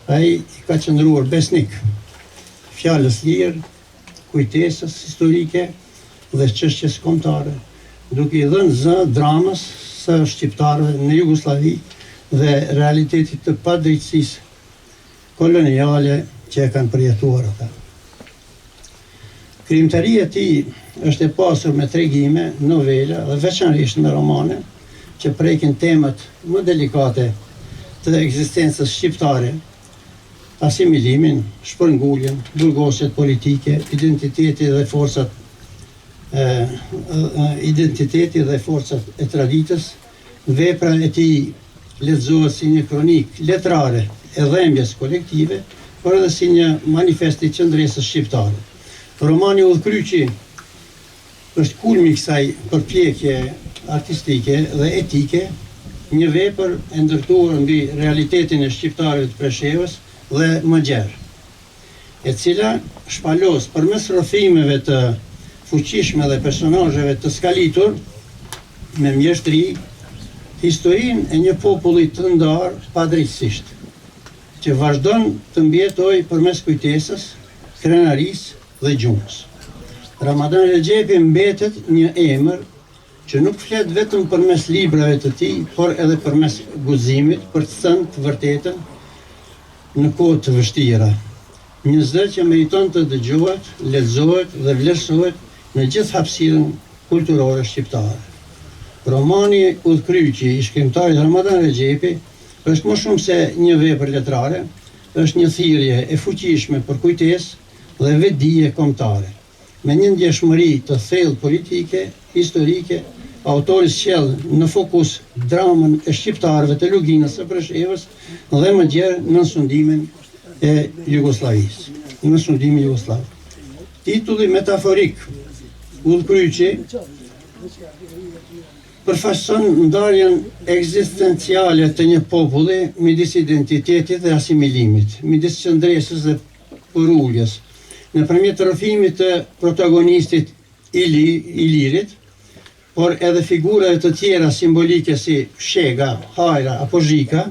ai ka qëndruar besnik fjalës lirë, kujtesës historike dhe çështjes kombëtare, duke i dhënë zë dramës së shqiptarëve në Jugosllavi dhe realitetit të padrejtësisë koloniale që e kanë përjetuar ata. Krijimtaria e tij është e pasur me tregime, novela dhe veçanërisht me romane që prekin temat më delikate të ekzistencës shqiptare, asimilimin, shpërnguljen, burgosjet politike, identiteti dhe forcat e traditës. Vepra e tij lexohet si një kronik letrare e dhembjes kolektive, por edhe si një manifest i qëndresës shqiptare. Romani Udhkryqi është kulmi i kësaj përpjekje artistike dhe etike, një vepër e ndërtuar mbi realitetin e shqiptarëve të Preshevës dhe më gjerë, e cila shpalos përmes rrëfimeve të fuqishme dhe personazheve të skalitur me mjeshtri historinë e një populli të ndarë padrejtësisht, që vazhdon të mbjetojë përmes kujtesës, krenarisë dhe gjunjës. Ramadan Rexhepi mbetet një emër që nuk flet vetëm përmes librave të tij, por edhe përmes guzimit për të thënë të vërtetën në kohë të vështira. Një zë që meriton të dëgjohet, lexohet dhe vlerësohet në gjithë hapësirën kulturore shqiptare. Romani Udhkryqi i shkrimtarit Ramadan Rexhepi është më shumë se një vepër letrare, është një thirrje e fuqishme për kujtesë dhe vetdije kombëtare. Me një ndjeshmëri të thellë politike, historike, autori sjell në fokus dramën e shqiptarëve të luginës së Preshevës dhe më gjerë në sundimin e Jugosllavisë, në sundimin jugosllav. Titulli metaforik Udhkryqi përfaqëson ndarjen ekzistenciale të një populli midis identitetit dhe asimilimit, midis qëndresës dhe përuljes, nëpërmjet rrëfimit të protagonistit i lirit, por edhe figurave të tjera simbolike si shega, hajra apo zhika,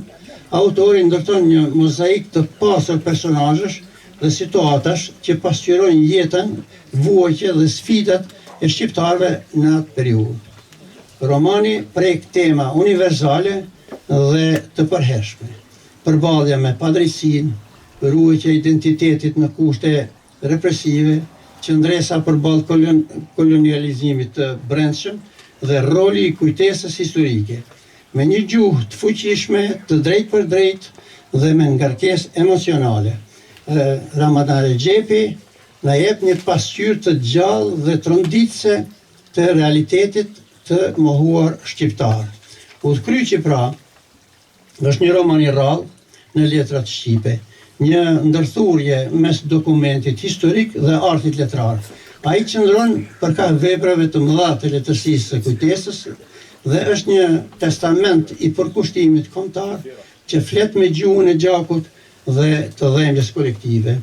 autori ndërton një mozaik të pasur personazhesh dhe situatash që pasqyrojnë jetën, vuajtje dhe sfidat e shqiptarëve në atë periudhë. Romani prek tema universale dhe të përhershme, përballja me padrejsinë, ruajtja e identitetit në kushte represive, qëndresa përballë kolonializimit të brendshëm dhe roli i kujtesës historike, me një gjuhë të fuqishme, të drejtë për drejtë dhe me ngarkesë emocionale. Ramadan Rexhepi na jep një pasqyrë të gjallë dhe tronditëse të realitetit të mohuar shqiptar. Udhkryqi pra është një roman i rrallë në letrat shqipe, një ndërthurje mes dokumentit historik dhe artit letrar. Ai qëndron përka veprave të mëdha të letërsisë së kujtesës dhe është një testament i përkushtimit kombëtar që flet me gjuhën e gjakut dhe të dhembjes kolektive.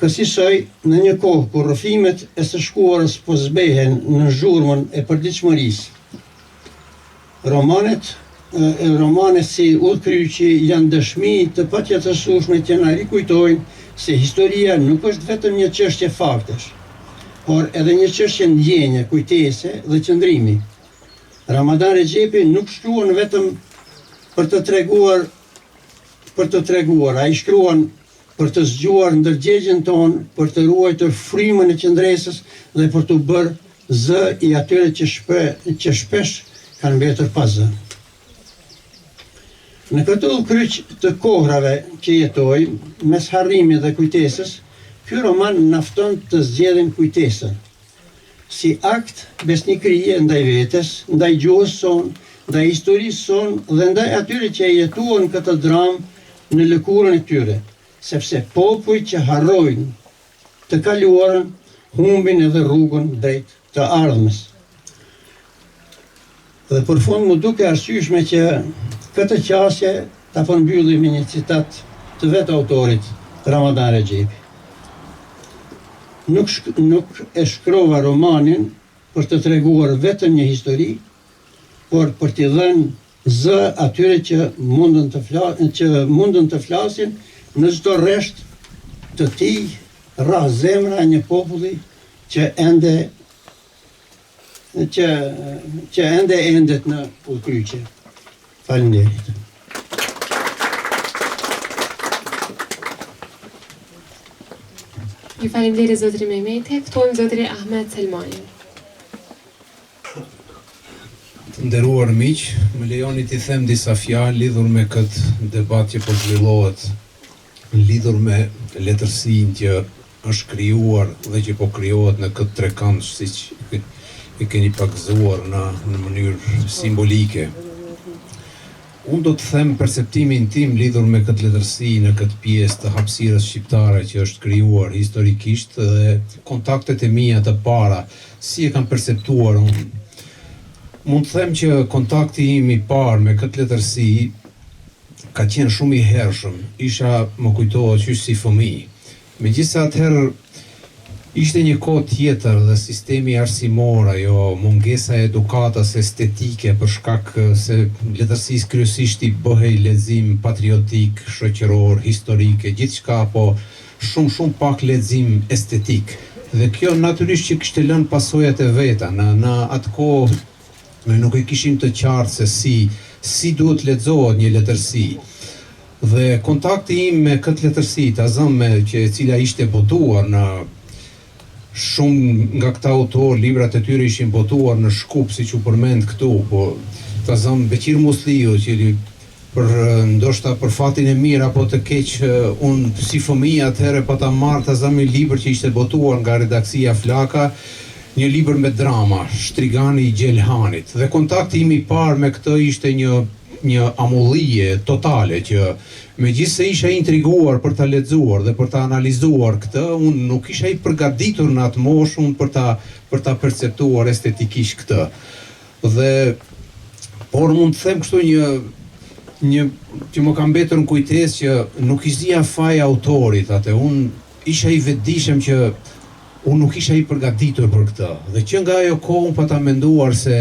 Kësaj në një kohë kur rrëfimet e së shkuarës po zbehen në zhurmën e përditshmërisë, romanet si Udhkryqi janë dëshmi të patjetërsueshme që na rikujtojnë se historia nuk është vetëm një çështje faktesh, por edhe një çështje ndjenje, kujtese dhe qëndrimi. Ramadan Rexhepi nuk shkruan vetëm për të treguar, ai shkruan për të zgjuar ndërgjegjen tonë, për të ruajtur frymën e qëndresës dhe për të bërë zë i atyre që shpesh kanë mbetur pa zë. Në këtë udhkryq të kohrave që jetojmë, mes harrimit dhe kujtesës, ky roman na fton të zgjedhim kujtesën si akt besnikërie ndaj vetes, ndaj gjuhës sonë, ndaj historisë sonë dhe ndaj atyre që jetuan këtë dramë në lëkurën e tyre, sepse popujt që harrojnë të kaluarën humbin edhe rrugën drejt të ardhmes. Dhe për fund më duke arsyeshme që këtë qasje ta përmbyllim me një citat të vetë autorit Ramadan Rexhepi. Nuk e shkrova romanin për të treguar vetëm një histori, por për t'i dhënë zë atyre që mundën të flasin në çdo rresht të tij rrah zemra një populli që ende endet në udhkryqje. Faleminderit. Ju faleminderit zotri Mehmeti, ftojmë zotri Ahmet Selmani. Të nderuar miq, më lejoni t'i them disa fjalë lidhur me këtë debat që po zhvillohet, lidhur me letërsinë që është krijuar dhe që po krijohet në këtë trekant, siç e keni pakzuar në mënyrë simbolike. Unë do të them perceptimin tim lidhur me këtë letërsi në këtë pjesë të hapësirës shqiptare që është krijuar historikisht dhe kontaktet e mia të para, si e kam perceptuar unë. Mund të them që kontakti im i parë me këtë letërsi ka qenë shumë i hershëm. Isha më kujtohet që si fëmijë. Megjithëse atëherë ishte një kohë tjetër dhe sistemi arsimor, ajo mungesa e edukatës estetike për shkak se letërsisë kryesisht i bëhej lexim patriotik, shoqëror, historike, gjithçka, po shumë pak lexim estetik. Dhe kjo natyrisht që kishte lënë pasojat e veta. Në atë kohë ne nuk e kishim të qartë se si duhet lexohet një letërsi. Dhe kontakti im me këtë letërsi, ta zëm me që e cila ishte botuar në shumë nga këta autor, librat e tyre ishin botuar në Shkup, siç u përmend këtu, po ta zëm Beqir Musliu, që ndoshta për fatin e mirë apo të keq, unë si fëmijë atëherë pa ta marrë ta zëm një libër që ishte botuar nga redaksia Flaka, një libër me drama, Shtrigani i Gjelhanit. Dhe kontakti im i parë me këtë ishte një amullije totale që megjithëse isha intriguar për ta lexuar dhe për ta analizuar këtë, unë nuk isha i përgatitur në atë moshë për ta perceptuar estetikisht këtë. Por mund të them kështu një që më ka mbetur në kujtesë që nuk i zia faj autorit atë. Unë isha i vetëdijshëm që unë nuk isha i përgatitur për këtë. Dhe që nga ajo kohë unë pa ta menduar se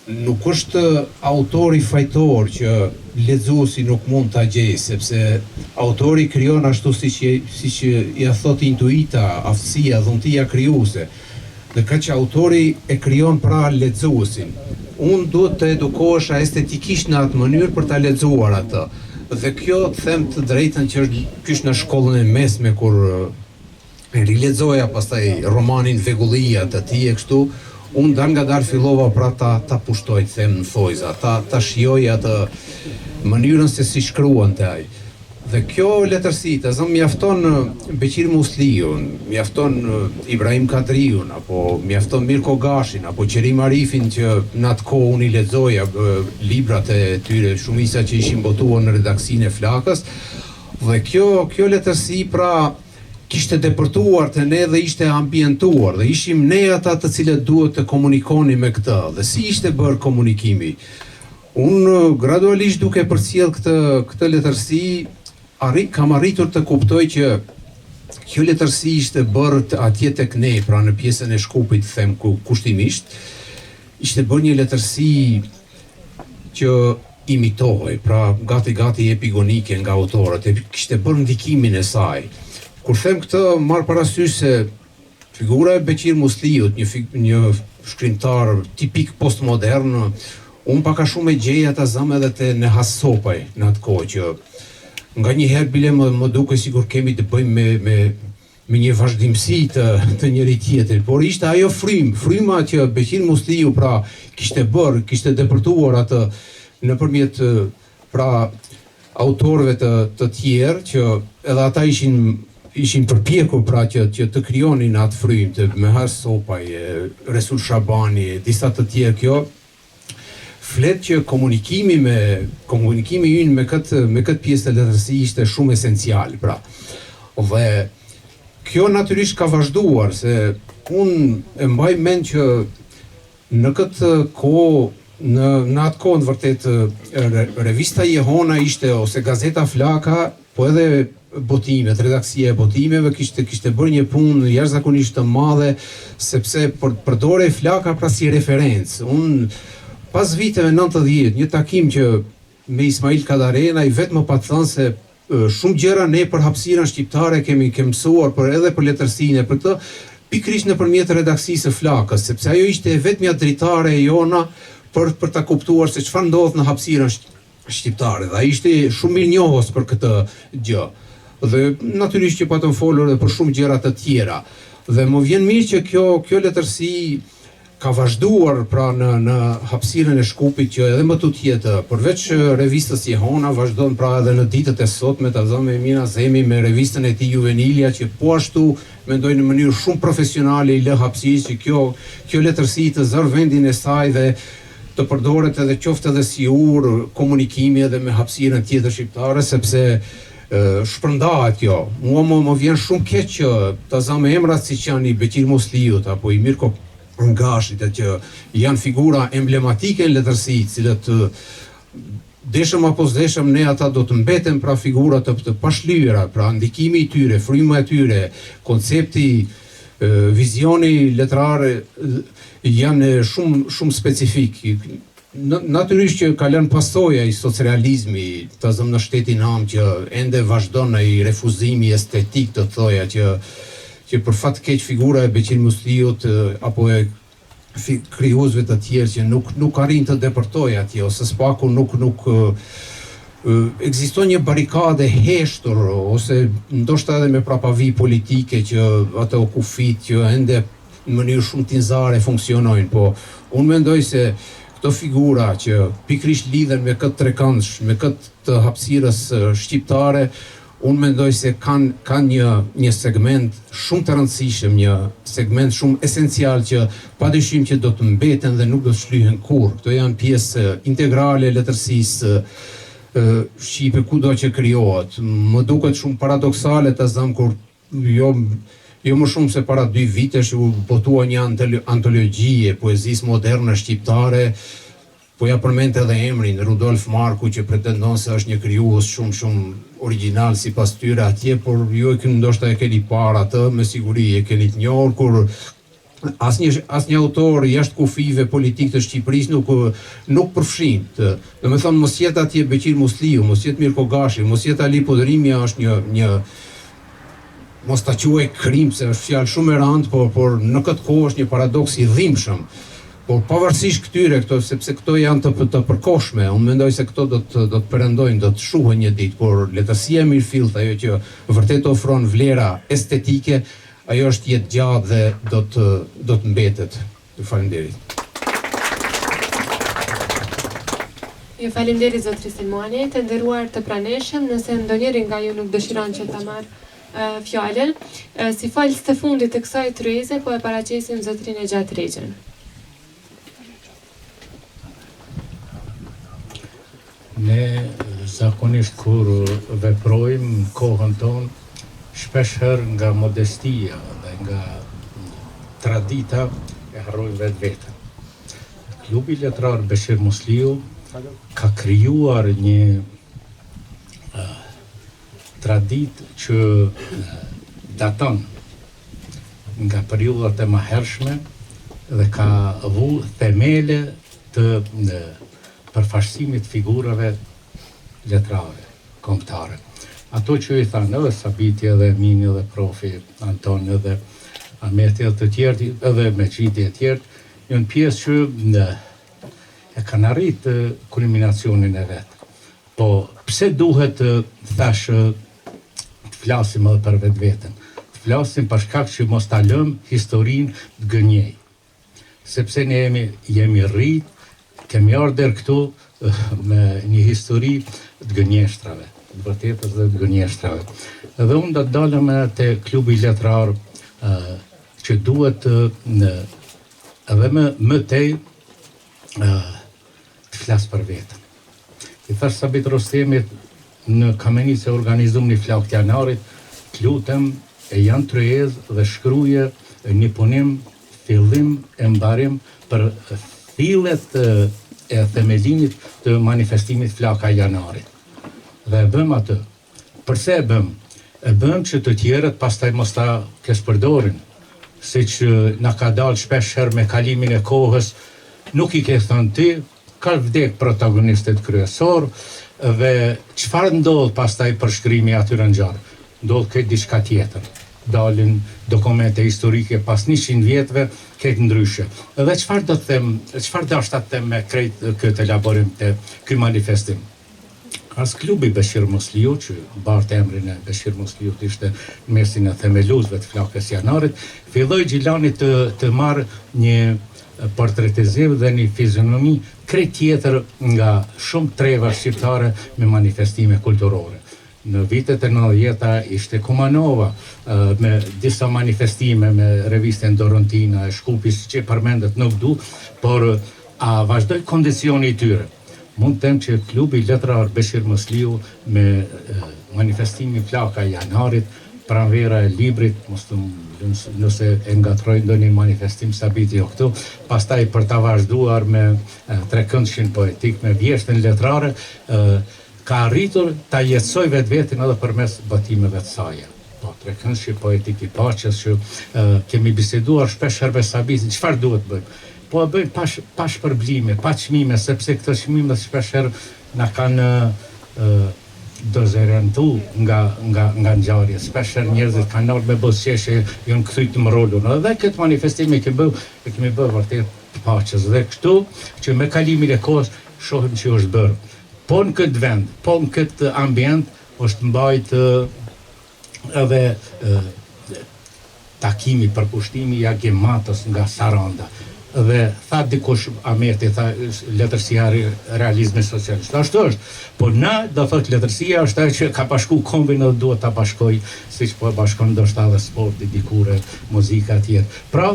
nuk është autori fajtor që lexuesi nuk mund ta gjej, sepse autori krijon ashtu siç ia thot intuita, aftësia, dhuntia krijuese. Dhe ka që autori e krijon pra lexuesin. Unë duhet të edukohesha estetikisht në atë mënyrë për ta lexuar atë. Dhe kjo të them të drejtën që është në shkollën e mesme kur e rilexoja pastaj romanin Vegullia të tij e kështu, unë dal nga dal fillova pra ta pushtoj, të them në thojza, ta shijoj atë mënyrën se si shkruante ai. Dhe kjo letërsi, të zëmë mjafton Beqir Musliun, mjafton Ibrahim Kadriun, apo mjafton Mirko Gashin, apo Qerim Arifin që në atë kohë unë i lexoja librat e tyre, shumica që ishin botuar në redaksinë e Flakës. Dhe kjo letërsi pra kishte depërtuar të ne dhe ishte ambientuar, dhe ishim ne ata të cilët duhet të komunikoni me këtë, dhe si ishte bërë komunikimi. Unë gradualisht duke përcjell këtë letërsi, kam arritur të kuptoj që kjo letërsi ishte bërë atje tek ne, pra në pjesën e Shkupit, them kushtimisht, ishte bërë një letërsi që imitohej, pra gati epigonike nga autorët, e kishte bërë ndikimin e saj. Kur them këtë, marr parasysh se figura e Beqir Musliut, një shkrimtar tipik postmodern, unë paka shumë e gjej ata zëmë edhe te Nehas Sopaj në atë kohë që nga një herë bile më duke sigur kemi të bëjmë me një vazhdimsi të njëri tjetrit, por ishte ajo fryma që Beqir Musliu pra kishte depërtuar atë nëpërmjet pra autorëve të tjerë që edhe ata ishin përpjekur pra që të krijonin atë frymë të Nehas Sopaj, Resul Shabani, disa të tjerë. Kjo flet që komunikimi ynë me këtë pjesë të letërsi ishte shumë esencial, pra. Dhe kjo natyrisht ka vazhduar, se unë e mbaj mend që në këtë kohë, në atë kohë në vërtet, revista Jehona ishte, ose gazeta Flaka, po edhe botimet, redaksia e botimeve kishte bërë një punë jashtëzakonisht të madhe, sepse përdore Flaka pra si referencë. Unë pas viteve 90, një takim që me Ismail Kadarena i vetë më pa të thënë se shumë gjëra ne për hapësirën shqiptare kemi mësuar edhe për letërsinë, për këtë pikërisht nëpërmjet redaksisë së Flakës, sepse ajo ishte vetmja dritare e jona për ta kuptuar se çfarë ndodh në hapësirën shqiptare. Dhe ai ishte shumë mirënjohës për këtë gjë. Dhe natyrisht që patëm folur edhe për shumë gjëra të tjera. Dhe më vjen mirë që kjo letërsi ka vazhduar pra në hapësirën e Shkupit që edhe më tutjetë, përveç revistës Jehona, vazhdon pra edhe në ditët e sotme ta zëmë Emina Zemi me revistën e tij Juvenilia, që po ashtu mendoj në mënyrë shumë profesionale i lë hapësirë që kjo letërsi të zër vendin e saj dhe të përdoret edhe qoftë edhe si komunikimi edhe me hapësirën tjetër shqiptare, sepse shpërndahet kjo. Mua më vjen shumë keq që ta zëmë emrat siç janë i Beqir Musliut apo i Mirko Gashit, që janë figura emblematike në letërsi, cilët deshëm apo s'deshëm ne ata do të mbeten pra figura të pashlyera, pra ndikimi i tyre, fryma e tyre, koncepti, vizioni letrar janë shumë specifik. Natyrisht që ka lënë pasoja i socrealizmi, ta zëmë në shtetin am që ende vazhdon ai refuzimi estetik të thoja që për fat keq figura e Beqir Musliut apo e krijuesve të tjerë që nuk arrin të depërtoj atje, ose spaku nuk ekziston një barikade heshtur, ose ndoshta edhe me prapavi politike që ato kufit që ende në mënyrë shumë tinzare funksionojnë, po unë mendoj se këto figura që pikrisht lidhen me këtë trekëndsh, me këtë të hapësirës shqiptare, unë mendoj se kanë një segment shumë të rëndësishëm, një segment shumë esencial që padyshim që do të mbeten dhe nuk do të shlyhen kurrë. Këto janë pjesë integrale e letërsisë shqipe kudo që krijohet. Më duket shumë paradoksale ta zëm kur jo më shumë se para 2 vitesh u botua një antologji e poezisë moderne shqiptare. Po ja përmend edhe emrin Rudolf Marku, që pretendon se është një krijues shumë origjinal sipas tyre atje, por ju ndoshta e keni parë atë, me siguri e keni të njohur kur asnjë autor jashtë kufive politik të Shqipërisë nuk përfshin. Do të thonë mos jetë atje Beqir Musliu, mos jetë Mirko Gashi, mos jetë Ali Podrimi është një mos ta quaj krim se është fjalë shumë e rëndë, por në këtë kohë është një paradoks i dhimbshëm. Por pavarësisht këtyre sepse këto janë të përkohshme, unë mendoj se këto do të perëndojnë, do të shuhen një ditë, por letërsia e mirëfillt, ajo që vërtet ofron vlera estetike, ajo është jetë gjatë dhe do të mbetet. Ju faleminderit. Ju faleminderit zotri Selmani, të nderuar të praneshëm, nëse ndonjëri nga ju nuk dëshiron që ta marr fjalën, si falës të fundit të kësaj tryeze, po e paraqesim zotrin e gjatë Regjën. Ne zakonisht kur veprojmë kohën tonë, shpeshherë nga modestia dhe nga tradita e harrojmë vetveten. Klubi letrar Beshir Musliu ka krijuar një traditë që daton nga periudhat e mëhershme dhe ka vu themele të përfaqësimit figurave letrare, kombëtare. Ato që i thanë edhe Sabiti, edhe Mini, edhe Profi, Anton, edhe Ahmeti, edhe të tjerë, edhe Meçidi e tjerë, janë pjesë që e kanë arritë kulminacionin e vetë. Po pse duhet thash të flasim edhe për vetveten? Të flasim për shkak që mos ta lëm historinë të gënjej. Sepse ne jemi rrit, kemi ardhur këtu me një histori të gënjeshtrave, të vërtetës dhe të gënjeshtrave. Dhe unë do të dalem te klubi letrar që duhet edhe më tej të flas për veten. I thash Sabit Rostemit në Kamenice organizuam një flak të janarit, të lutem e janë tryez dhe shkruaje një punim fillim e mbarim për thillet e themelimit të manifestimit flaka janarit. Dhe e bëm atë. Përse e bëm? E bëm që të tjerët pastaj mos ta keshpërdorin, siç na ka dalë shpesh herë me kalimin e kohës, nuk i ke thënë ti, ka vdek protagonistet kryesor, dhe çfarë ndodh pastaj për shkrimi atyre ngjarje? Ndodh këtë diçka tjetër. Dalin dokumente historike pas 100 vjetëve, këtë ndryshe. Dhe çfarë do të them, çfarë dashta të them me krejt këtë elaborim të ky manifestim? As klubi Beshir Musliu, që bart emrin e Beshir Musliu, ishte në mesin e themeluesve të flakës janarit, filloi Gjilani të marrë një portretizim dhe një fizionomi krejt tjetër nga shumë treva shqiptare me manifestime kulturore. Në vitet e 90-ta ishte Kumanova me disa manifestime me revistën Dorontina e Shkupis që përmendet nuk du, por a vazhdoi kondicioni i tyre. Mund të them që klubi letrar Beshir Musliu me manifestimin flaka janarit, pranvera e librit, nëse e ngatroj ndonjë manifestim Sabiti o këtu, pastaj për ta vazhduar me trekëndshin poetik, me vjeshtën letrare, ka arritur ta jetësoj vetveten edhe përmes batimeve të saj. Po, trekëndshi poetik i paqes që kemi biseduar shpesh herë me Sabitin, çfarë duhet bëjmë? Po e bëjmë pa shpërblime, pa çmime, sepse këto çmime shpesh herë na kanë dozerentu nga ngjarjet. Shpesh herë njerëzit kanë ardhur me buzëqeshje, janë kthyer në rolun. Edhe këtë manifestim e kemi bërë vërtet të paqes. Dhe kështu që me kalimin e kohës shohim që është bërë. Po në këtë vend, po në këtë ambient, është mbajt edhe takimi, përkushtimi i Agimatës nga Saranda. Dhe tha dikush Ahmeti, tha letërsia realizmi socialist. Ashtu është, po na do thot letërsia është ajo që ka bashku kombin dhe duhet ta bashkoj, siç po bashkon ndoshta edhe sporti, dikure, muzika tjetër. Pra,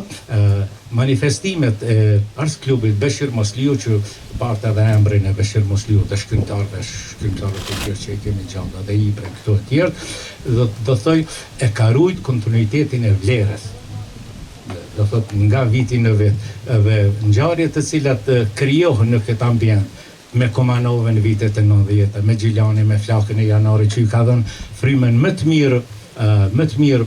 manifestimet e Ars Klubit Beshir Musliu që bart edhe emrin e Beshir Musliu të shkrimtarëve të tjerë që i kemi gjallë dhe Ibre këto të tjerë, do thoj e ka ruajt kontinuitetin e vlerës. Do thot nga viti në vit, dhe ngjarjet të cilat krijohen në këtë ambient, me Komanovën në vitet e 90, me Gjilani, me flakën e janarit që i ka dhënë frymën më të mirë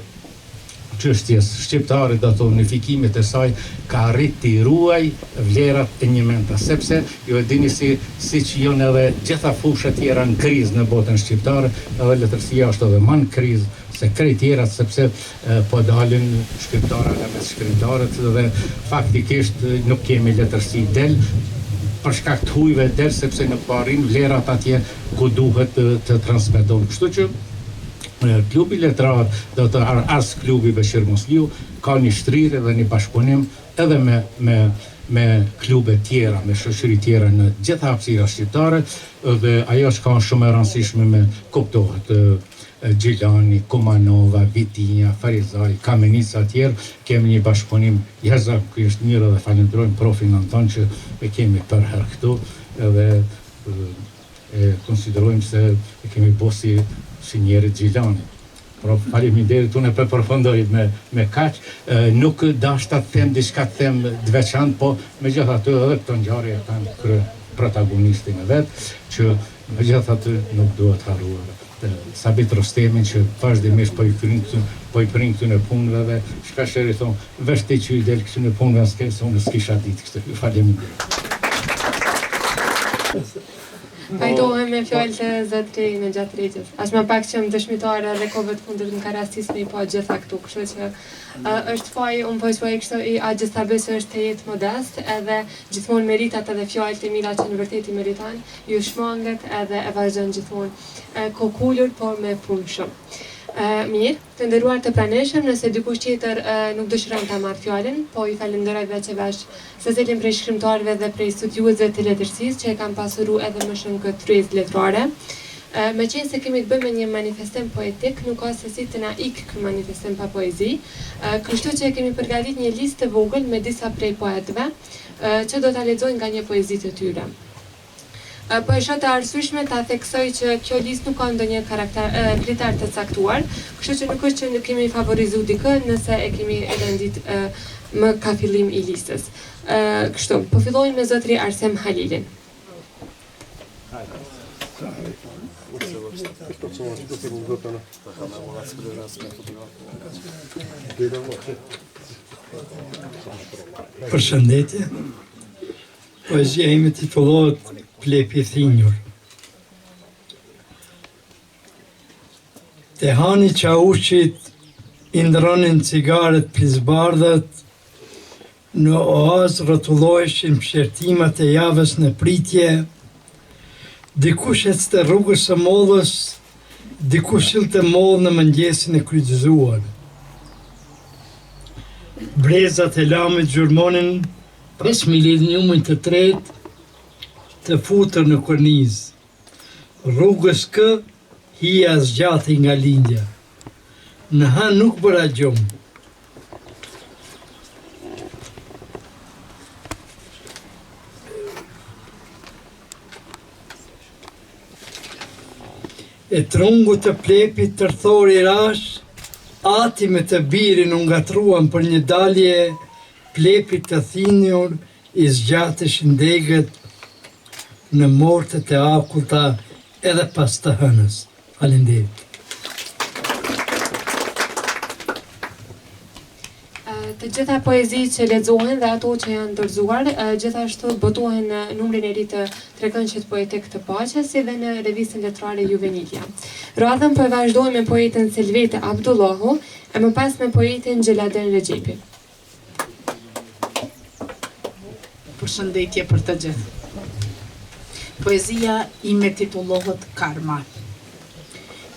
çështjes shqiptare, do të unifikimit e saj, ka arrit të ruaj vlerat e një menta, sepse ju e dini siç janë edhe gjitha fushat tjera në krizë në botën shqiptare, edhe letërsia është edhe më në krizë se krejt tjerat, sepse po dalin shkriptarët e mes shkrimtarët dhe faktikisht nuk kemi letërsi del për shkak të hujve del sepse nuk po arrin vlerat atje ku duhet të transmeton. Kështu që klubi letrar, do të as klubi Beshir Mosliu ka një shtrirje dhe një bashkëpunim edhe me klube tjera, me shoqëri tjera në gjitha hapësirat shqiptare, dhe ajo që ka shumë e rëndësishme me kuptohet Gjilani, Kumanova, Vitinja, Farizaj, Kamenica tjerë, kemi një bashkëpunim jashtëzakonisht mirë dhe falenderojmë profin Anton që e kemi për herë këtu edhe e konsiderojmë se e kemi bosi si njerit Gjilani. Por faleminderit, unë e përfundoj me kaq, nuk dashta të them diçka të them të veçantë, po megjithatë edhe këto ngjarje kanë protagonistin e vet, që megjithatë nuk duhet harruar. Sabit Rostemin që vazhdimisht po i prin këtu në punëve dhe shpesh i thon vesh ti që i del këtu në punëve s'ke se unë s'kisha ditë këtë. Faleminderit. Vajdohem me fjallë të zotëri në gjatë rritjes. As më pak që më dëshmitare dhe kohëve të fundit në ka rastis me i po gjitha këtu, kështu që është faj, unë po shpoj kështu i a gjithabësë është të jetë modest, edhe gjithmonë meritat edhe fjallë të mira që në vërtet i meritan, ju shmanget edhe e vazhdojnë gjithmonë kokullur, por me punë shumë. Mirë, të nderuar të praneshëm, nëse dikush tjetër nuk dëshiron ta marrë fjalën, po i falenderoj veç e veç secilin prej shkrimtarëve dhe prej studiuesve të letërsisë që e kanë pasuru edhe më shumë këtë tryezë letrare. Me qenë se kemi të bëjmë një manifestim poetik, nuk ka se si të na ikë ky manifestim pa poezi, kështu që kemi përgatitur një listë të vogël me disa prej poetëve që do ta lexojnë nga një poezi të tyre. Po e shoh të arsyeshme ta theksoj që kjo listë nuk ka ndonjë kriter të caktuar, kështu që nuk është që ne kemi favorizuar dikë nëse e kemi rendit më ka fillim i listës. Kështu, po fillojmë me zotri Arsem Halilin. Përshëndetje. Poezia ime titullohet Plepi Thinjur. Te hani qaushit i ndronin cigaret plizbardhat, në oazë rrotulloheshin pëshertimat e javës në pritje, dikush ecte rrugës së mollës, dikush sillte mollë në mëngjesin e kryqëzuar. Brezat e lamit gjurmonin 5 mileniumin të tretë të futër në kornizë. Rrugës kë hija zgjati nga lindja. Në han nuk bëra gjumë. E trungu të plepit tërthori rash, ati me të birin u ngatruan për një dalje, plepit të thinjur i zgjateshin degët në mortet e akulta edhe pas të hënës. Faleminderit. Të gjitha poezi që lexohen dhe ato që janë dorëzuar, gjithashtu botohen në numrin e ri të tregënqit poetik të Paqes si dhe në revistën letrare Juvenilia. Radhën po e vazhdojmë me poetën Selvete Abdullahu e më pas me poetin Gjeladen Rexhepi. Përshëndetje për të gjithë. Poezia ime titullohet Karma.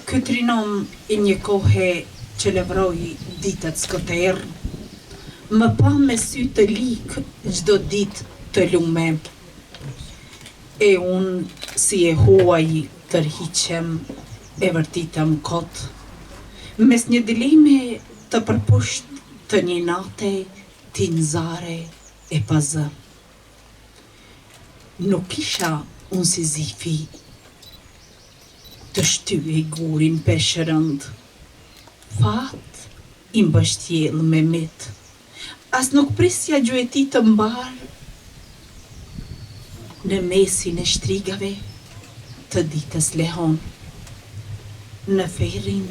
Ky trinom i një kohe që levroi ditët skëter, më pa me sy të lik çdo ditë të lume. E unë si e huaj tërhiqem e vërtitëm kot, mes një dileme të përpusht të një nate tinzare e pazë. Nuk isha unë si zifi të shtyej gurin peshërënd, fat i mbështjell me mit. As nuk prisja gjueti të mbar në mesin e shtrigave të ditës lehon. Në ferin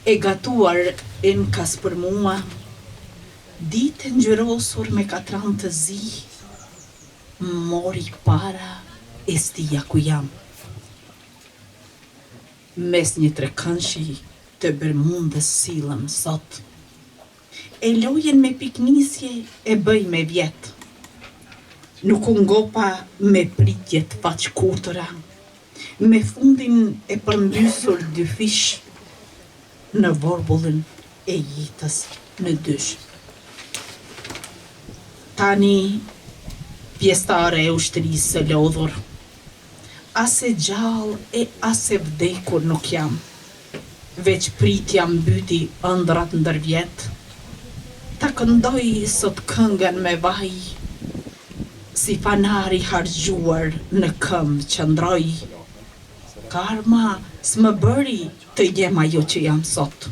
e gatuar e në kas për mua, ditë ngjyrosur me katran të zi, mori para e stia ku jam. Mes një trekëndshi të Bermundës sillem sot, e lojen me piknisje e bëj me vjet. Nuk u ngopa me pritjet faqkurtëra, me fundin e përmbysur dyfish në vorbullin e jetës në dysh. Tani, pjesëtare e ushtrisë së lodhur, ase gjallë e ase vdekur nuk jam, veç pritja mbyti ëndrat ndër vjet, ta këndoj sot këngën me vaj, si fanari hargjuar në këmbë qëndroj, karma s'më bëri të jem ajo që jam sot.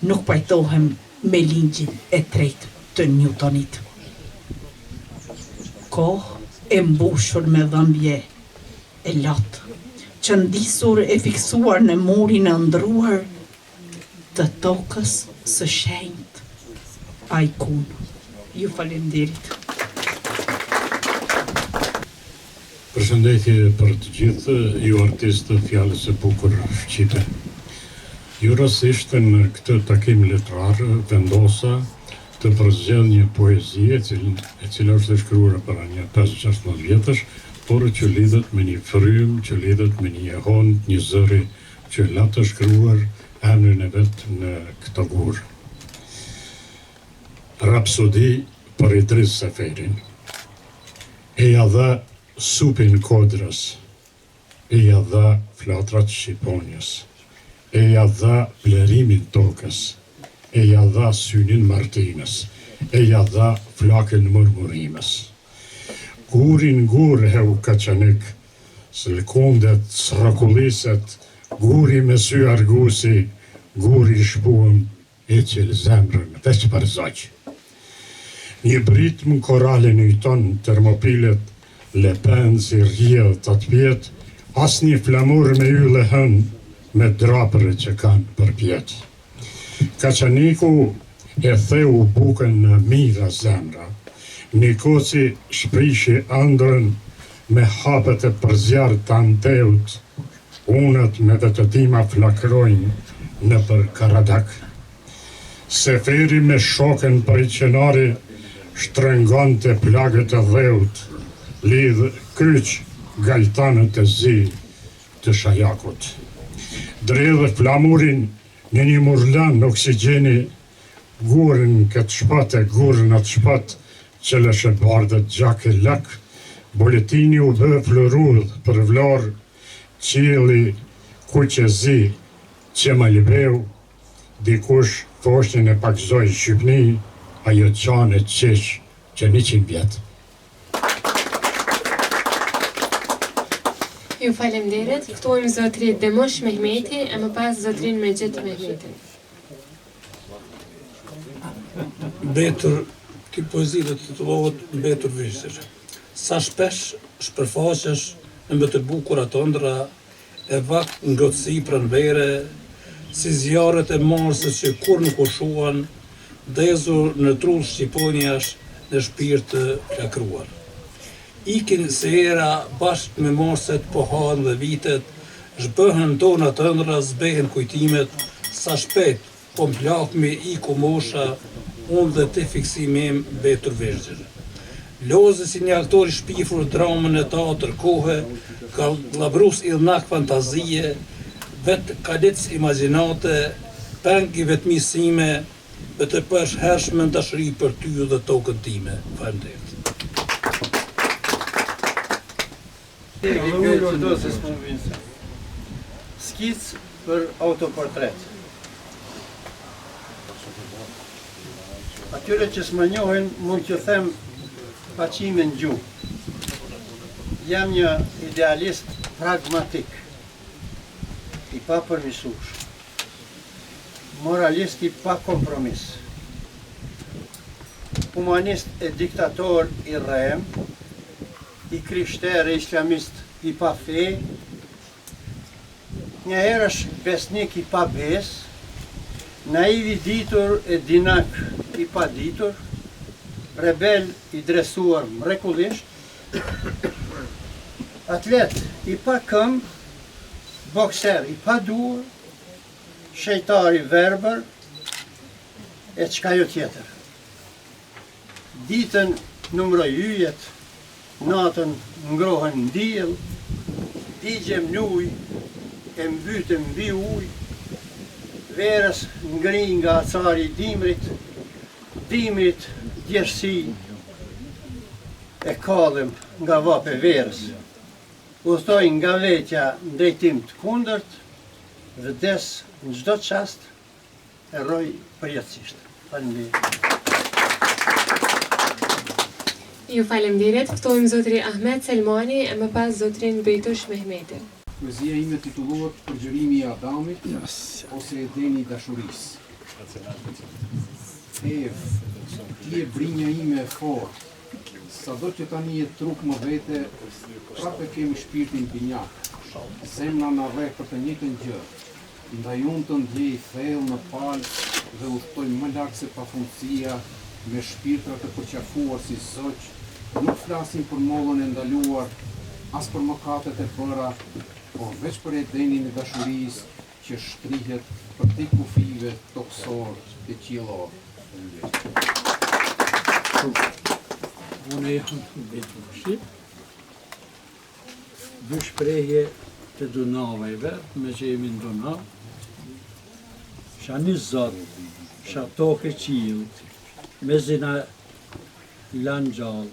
Nuk pajtohem me ligjin e tretë të Newtonit. Kohë e mbushur me dhëmbje e lot, qëndisur e fiksuar në murin e ndruar të tokës së shenjt, Ajkun. Ju falenderit. Përshëndetje për të gjithë ju artistë fjalës së bukur shqipe. Ju rastësisht në këtë takim letrar vendosa të përzgjedh një poezi e cila është e shkruar para një 5-16 vjetësh, por që lidhet me një frym, që lidhet me një jehon, një zëri që la të shkruar emrin e vet në këtë gur. Rapsodi për Idris Seferin. E ja dha supin kodrës, e ja dha flatrat shqiponjës, e ja dha blerimin tokës, e ja dha synin martinës, e ja dha flakën murmurimës. Gurin gur heu kaçanik, s'lkundet, s'rakulliset, guri me sy argusi, guri shpuëm, e qëll zemrën veç për zaq. Një britm koralin i ton termopilet, le pen si rjedh të të pjet, as një flamur me ylle hën, me drapëre që kanë për pjet. Kaçaniku e theu bukën në mira zemra, Nikoci shprishi ëndrën me hapet e përzjarë të anteut, unët me vetëtima flakrojnë në për Karadak. Seferi me shoken për i qenari, shtrëngon të plagët e dheut, lidh kryq gajtanët e zi të shajakut. Dredhe flamurin në një murlan në oksigeni, gurën këtë shpat e gurën atë shpat, që lëshë bardët gjak e lak, boletini u bë flërudh për vlar, qili ku që zi, që ma libeu, dikush thoshtin e pakzoj Shqipni, ajo qanë e qesh që 100 vjetë. Ju falemderit, ftuajmë zotrit Demosh Mehmeti e më pas zotrin Mejit Mehmetin. Betur, këti poezi dhe të titulohet Betur Vizhir. Sa shpesh shpërfaqesh në më të bukura tëndra, e vak ngrotësi pranvere, si zjarët e marsës që kur nuk u shuan, dezur në trull shqiponjash në shpirt të plakruar. Ikin se era bashkë me marset, pohan dhe vitet, zhbëhen tona tëndra, zbehen kujtimet, sa shpet, po mplakmi iku mosha, unë dhe të fiksimim Betur Vizhir. Lozë si një aktor i shpifur dramën e teatr kohë, ka labrus idhnak fantazije, vetë kalic imaginate, pengi vetëmisime, vetë pësh hershme në dashëri për ty dhe tokën time. Faleminderit. Skic për autoportret. Atyre që s'më njohin, mund që them paqime në gjuhë. Jam një idealist pragmatik, i pa përmisush, moralist i pa kompromis, humanist e diktator i rrem, i krishter e islamist i pa fe, një herësh besnik i pa bes, naiv i ditur e dinak i pa ditur, rebel i dresuar mrekullisht, atlet i pa këmbë, bokser i pa dur, shejtar i verbër, e çka jo tjetër. Ditën numroj yjet, natën ngrohen diell, digjem nuj, e mbytem mbi ujë, verës ngri nga acari i dimrit djersi e kallëm nga vape verës. Udhtoj nga vetja në drejtim të kundërt, vdes në çdo çast, e rroj përjetësisht. Faleminderit. Ju falemderit, ftojmë zotri Ahmet Selmani e më pas zotrin Bejtush Mehmeti. Poezia ime titullohet Përgjërimi i Adamit ose Edeni i dashurisë. Ev, ti e brinja ime e fortë, sado që tani e trup më vete, prape kemi shpirtin pinjak, zemna na rreh për të njëjtën gjë, ndaj unë të ndjej thellë në palë dhe udhtoj më lart se pafundësia, me shpirtra të përqafuar si zoq, nuk flasim për mollën e ndaluar, as për mëkatet e bëra, por veç për Edenin e dashurisë që shtrihet për te kufive toksor e qiellor. Unë jam Bejtushi, dy shprehje të Dunavajve, me që jemi në Dunav, shani zot, sha tokë qiell, me zina lanë gjallë,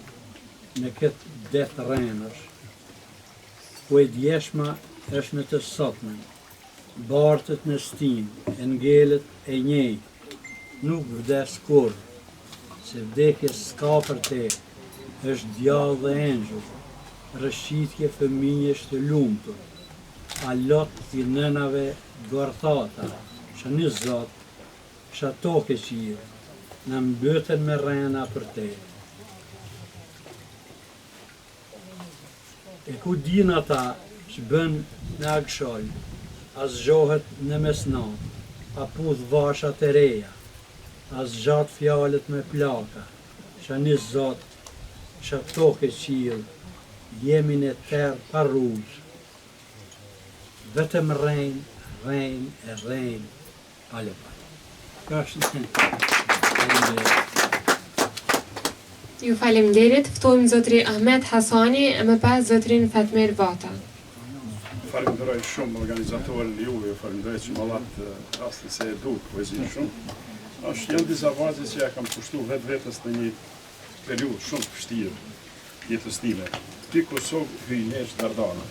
në këtë detë rrenësh, ku e djeshma është në të sotmen, bartët në stinë, e ngelet e njejtë, nuk vdes kur, se vdekje s'ka për te, është djallë dhe engjëll, rëshqitje fëmijësh të lumtur, a lot i nënave gorthata, që një zot, që toke qiell, në mbyten me rrena për te. E ku din ata që bën në agshol, as zgjohet në mesnat, a pudh vashat e reja, as gjat fjalet me plaka, që një zot, që toke qiell, jemi në terë pa rrugë, vetëm rrejnë, alepa. Ka është në Ju falemderit, ftojmë zotri Ahmet Hasani e më pas zotrin Fatmir Vata. Falenderoj shumë organizatorën juve, falenderoj që më latë rastin se e duk poezinë shumë. Janë disa vazi që ja kam pushtu vetës në një periudhë shumë të vështirë jetës time. Ti Kosovë hyjnesh Dardana.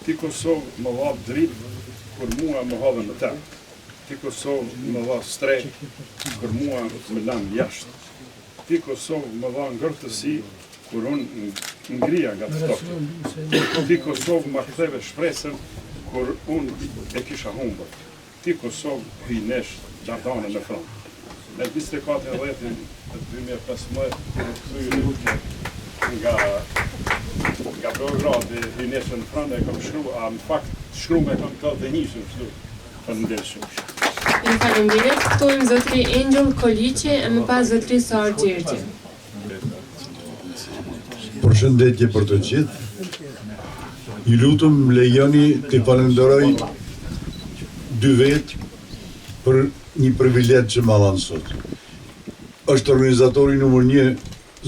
Ti Kosovë më dha dritë kur mua më hadhe në tërë. Ti Kosovë më dha strejt kur mua më lanë jashtë. Ti Kosovë më dha ngërtësi kur unë ngrija nga të tokë. Ti Kosovë më ktheve shpresën kur unë e kisha humbër. Ti Kosovë hyjnesh Dardana në front. Në 24 të 2015 nga Beogradi hyjneshën në front e kam shkru, a në fakt shkru me kam të dhe njëshën shkru. Falenderoj shumë. Ju falenderit, ftojmë zotri Angel Koliqi e më pas zotri Sar Gjergji. Përshëndetje për të gjithë. Ju lutem lejoni të falenderoj dy vetë për një privilegj që ma dhanë sot. Është organizatori numër 1,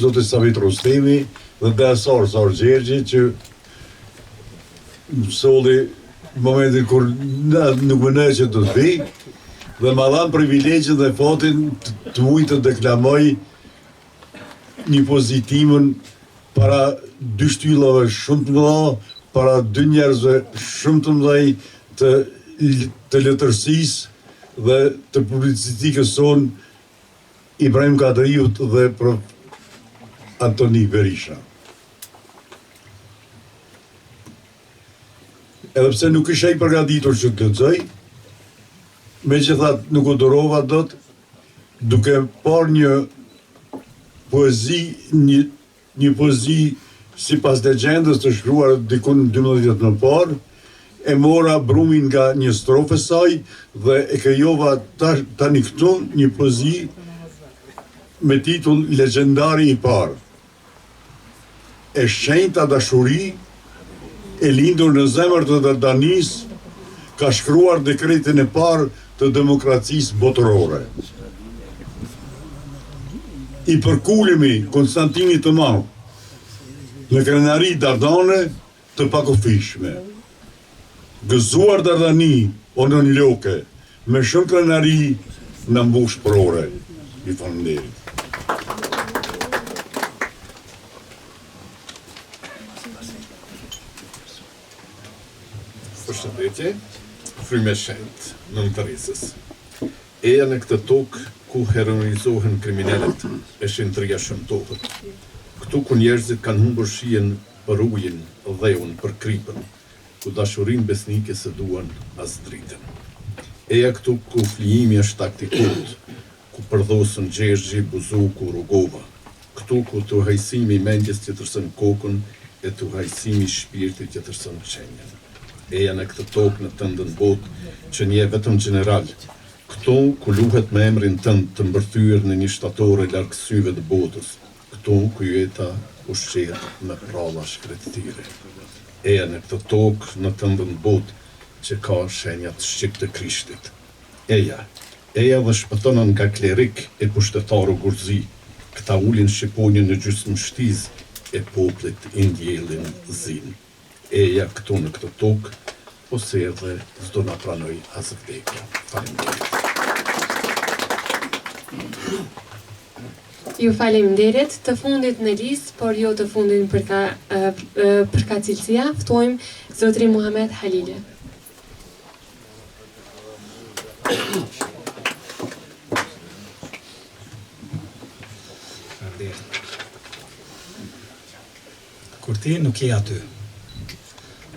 zotë Savit Rostemi, dhe Besar Sar Gjergji, që më solli në momentin kur nuk më nëhe që të të vej, dhe ma dhanë privilegjën dhe fatin të mujtë të deklamoj një pozitimën para dy shtyllave shumë të mëdha, para dy njerëzve shumë të mëdhej të letërsisë dhe të publicistikës sonë, Ibrahim Kadriut dhe prof. Antoni Berisha. Edhe pse nuk isha i përgatitur që të lexoj, megjithatë nuk u durova dot, duke parë një poezi, një poezi sipas legjendës të shkruar diku në 12 vjet më parë, e mora brumin nga një strofë saj dhe e krijova tani këtu një poezi me titull Legjendari i parë. E shenjta dashuri e lindur në zemër të Dardanis ka shkruar dekretin e parë të demokracisë botërore. I përkulimi Konstantinit të Madh në krenari Dardane të pakufishme. Gëzuar Dardani, o nën loke, me shumë krenari në mbush prore. I faleminderit. Përshëndetje, frymë e shenjtë, nëntërisës. Eja në këtë tokë ku heroinizohen kriminalet e shëndria shëmtohet. Këtu ku njerëzit kanë humbur shijen për ujin, dheun, për kripën, ku dashurin besnike se duan as dritën. Eja këtu ku flijimi është taktikot, ku përdhosën gjergji, buzuku, rrugova. Këtu ku të hajsimi mendjes të tërsen kokën e të hajsimi shpirtit të tërsen qenjen. Eja në këtë tokë në tëndën botë që nje vetëm general, këtu ku luhet me emrin tënd të mbërthyer në një shtatore larg syve të botës, këtu ku jeta ushqehet me pralla shkretëtire. Eja në këtë tokë në tëndën botë që ka shenjat shqip të Krishtit. Eja dhe shpëtonën nga klerik e pushtetaru Gurzi, këta ulin shqiponjën në gjysmë shtiz e poplit indjelin zin. Eja këtu në këtë tokë, ose edhe s'do na pranoj as vdekja. Faleminderit. Ju faleminderit, të fundit në listë, por jo të fundit për ka cilësia, ftojmë zotri Muhamet Halile. Kur ti nuk je aty.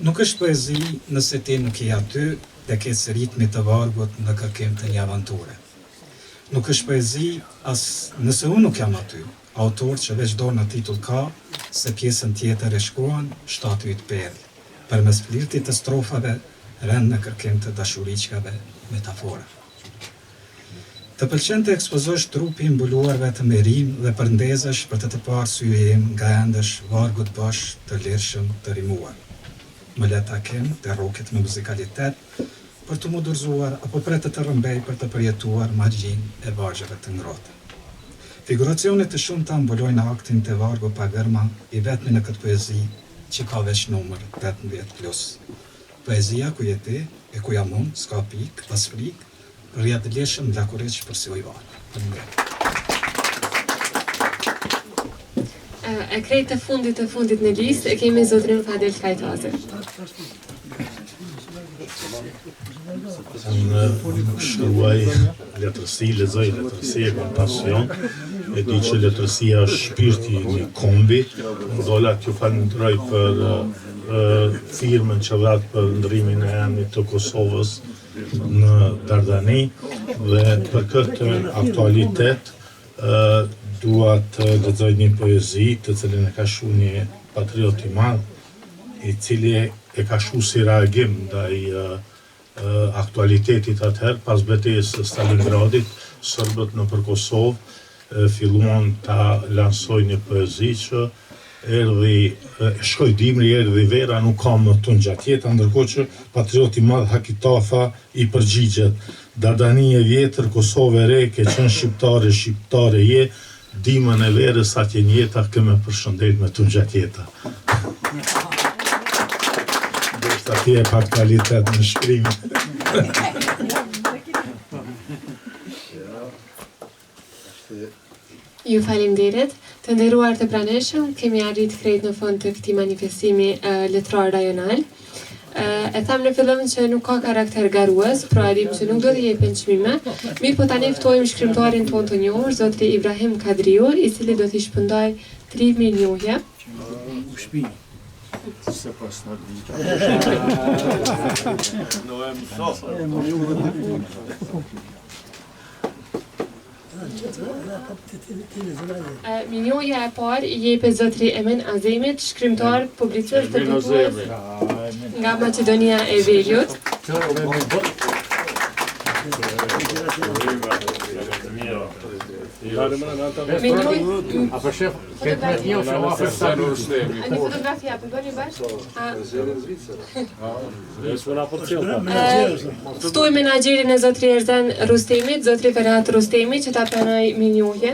Nuk është poezi nëse ti nuk je aty dhe ke së ritmi të vargut në kërkim të një avanture. Nuk është poezi as nëse unë nuk jam aty, autor që veç do në titull ka, se pjesën tjetër e shkruan 7-8 perl, për mes flirtit të strofave, rend në kërkim të dashuriqkave metafora. Të pëlqen të ekspozosh trupi mbuluar vetëm me rim dhe përndezësh për të parë syje im nga endësh vargut bash të lirshëm të rimuar. Më leta kem të rokit me muzikalitet për të mudurzuar apo për të rëmbej për të përjetuar magjin e vargjeve të ngrohta. Figuracionet të shumë ta mbulojnë aktin të vargu pa gërma i vetmi në këtë poezi që ka veç numër 18+. Poezia ku jeti e ku jam unë, s'ka pik, pas frik, rrjet leshëm lakuriq për si ujvarë. E krejt të fundit në listë, e kemi zotrin Fadel Kajtazi. Unë shkruaj letërsi, lexoj letërsi e kam pasion, e di që letërsia është shpirti i një kombi. Dola t'ju falenderoj për firmën që dhat për ndrimin e emrit të Kosovës në Dardani dhe për këtë aktualitet dua të lexoj një poezi të cilën e ka shkruar një patriot i madh, i cili e ka shkruar si reagim ndaj aktualitetit atëherë pas betejës së Stalingradit, serbët nëpër Kosovë filluan ta lansojnë një poezi që shkoj dimri, erdhi vera, nuk ka më të ngjatjeta, ndërkohë që patrioti i madh Hakitafa i përgjigjet: Dardani e vjetër, Kosovë e re, ke qenë shqiptare je, dimën e verës atje njeta, këmë përshëndet me të ngjatjeta. Deshta ti e pak kvalitet në shkrim. Ju faleminderit. Të nderuar të praneshëm, kemi arrit krejt në fund të këtij manifestimi letrar rajonal. E tham në fillim që nuk ka karakter garues, pra adim që nuk do t'i jepen çmime, mirë po tani ftojmë shkrimtarin tonë të njohur, zotri Ibrahim Kadriu, i cili do t'i shpëndoj 3 minutje. Minjoja e parë i jepet zotri Emen Azemit, shkrimtar, publicist të ditues. nga Maqedonia e Veriut. A për shef, këtë me t'njo që ma për sa në Rustemi. A një fotografi japë, bëni bashkë? Ftoj menaxherin e zotri Erzen Rustemit, zotri Ferhat Rustemi, që ta pranoj me njohje.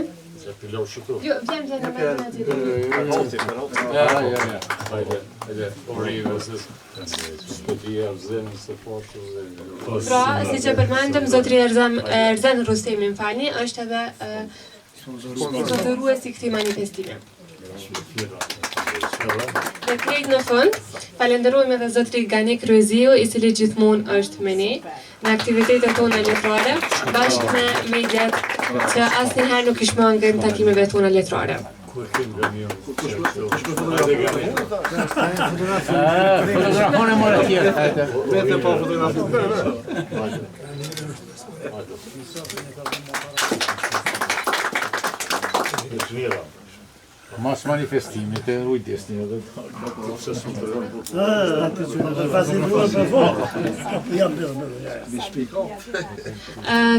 Jo, vjen në Pra, si që përmendëm, zotri Erzen Rustemi, më falni, është edhe zotërues i këtij manifestimi. Dhe krejt në fund, falenderojmë edhe zotri Gani Kryeziu, i cili gjithmonë është me ne në aktivitetet tona letrare, bashkë me mediat që asnjëherë nuk ish mangën takimeve tona letrare. Fotografone more tjerë. Vete pa fotografi. Mas manifestimit e rujdesni edhe.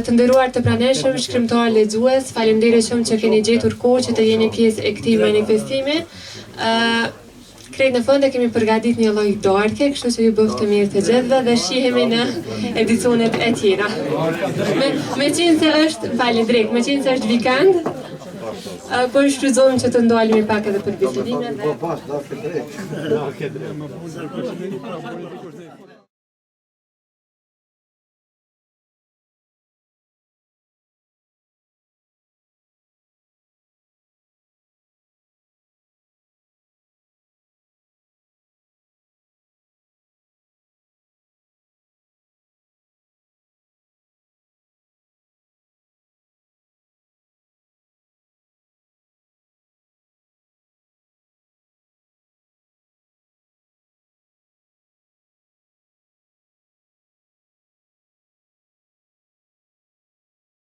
Të nderuar të praneshëm, shkrimtar lexues, faleminderit shumë që keni gjetur kohë që të jeni pjesë e këtij manifestimi. Krejt në fund e kemi përgatit një lloj darke, kështu që ju bëftë mirë të gjithëve dhe shihemi në edicionet e tjera. Me qenë se është, me qenë se është vikend, po shfrytëzojmë që të ndalemi pak edhe për bisedime dhe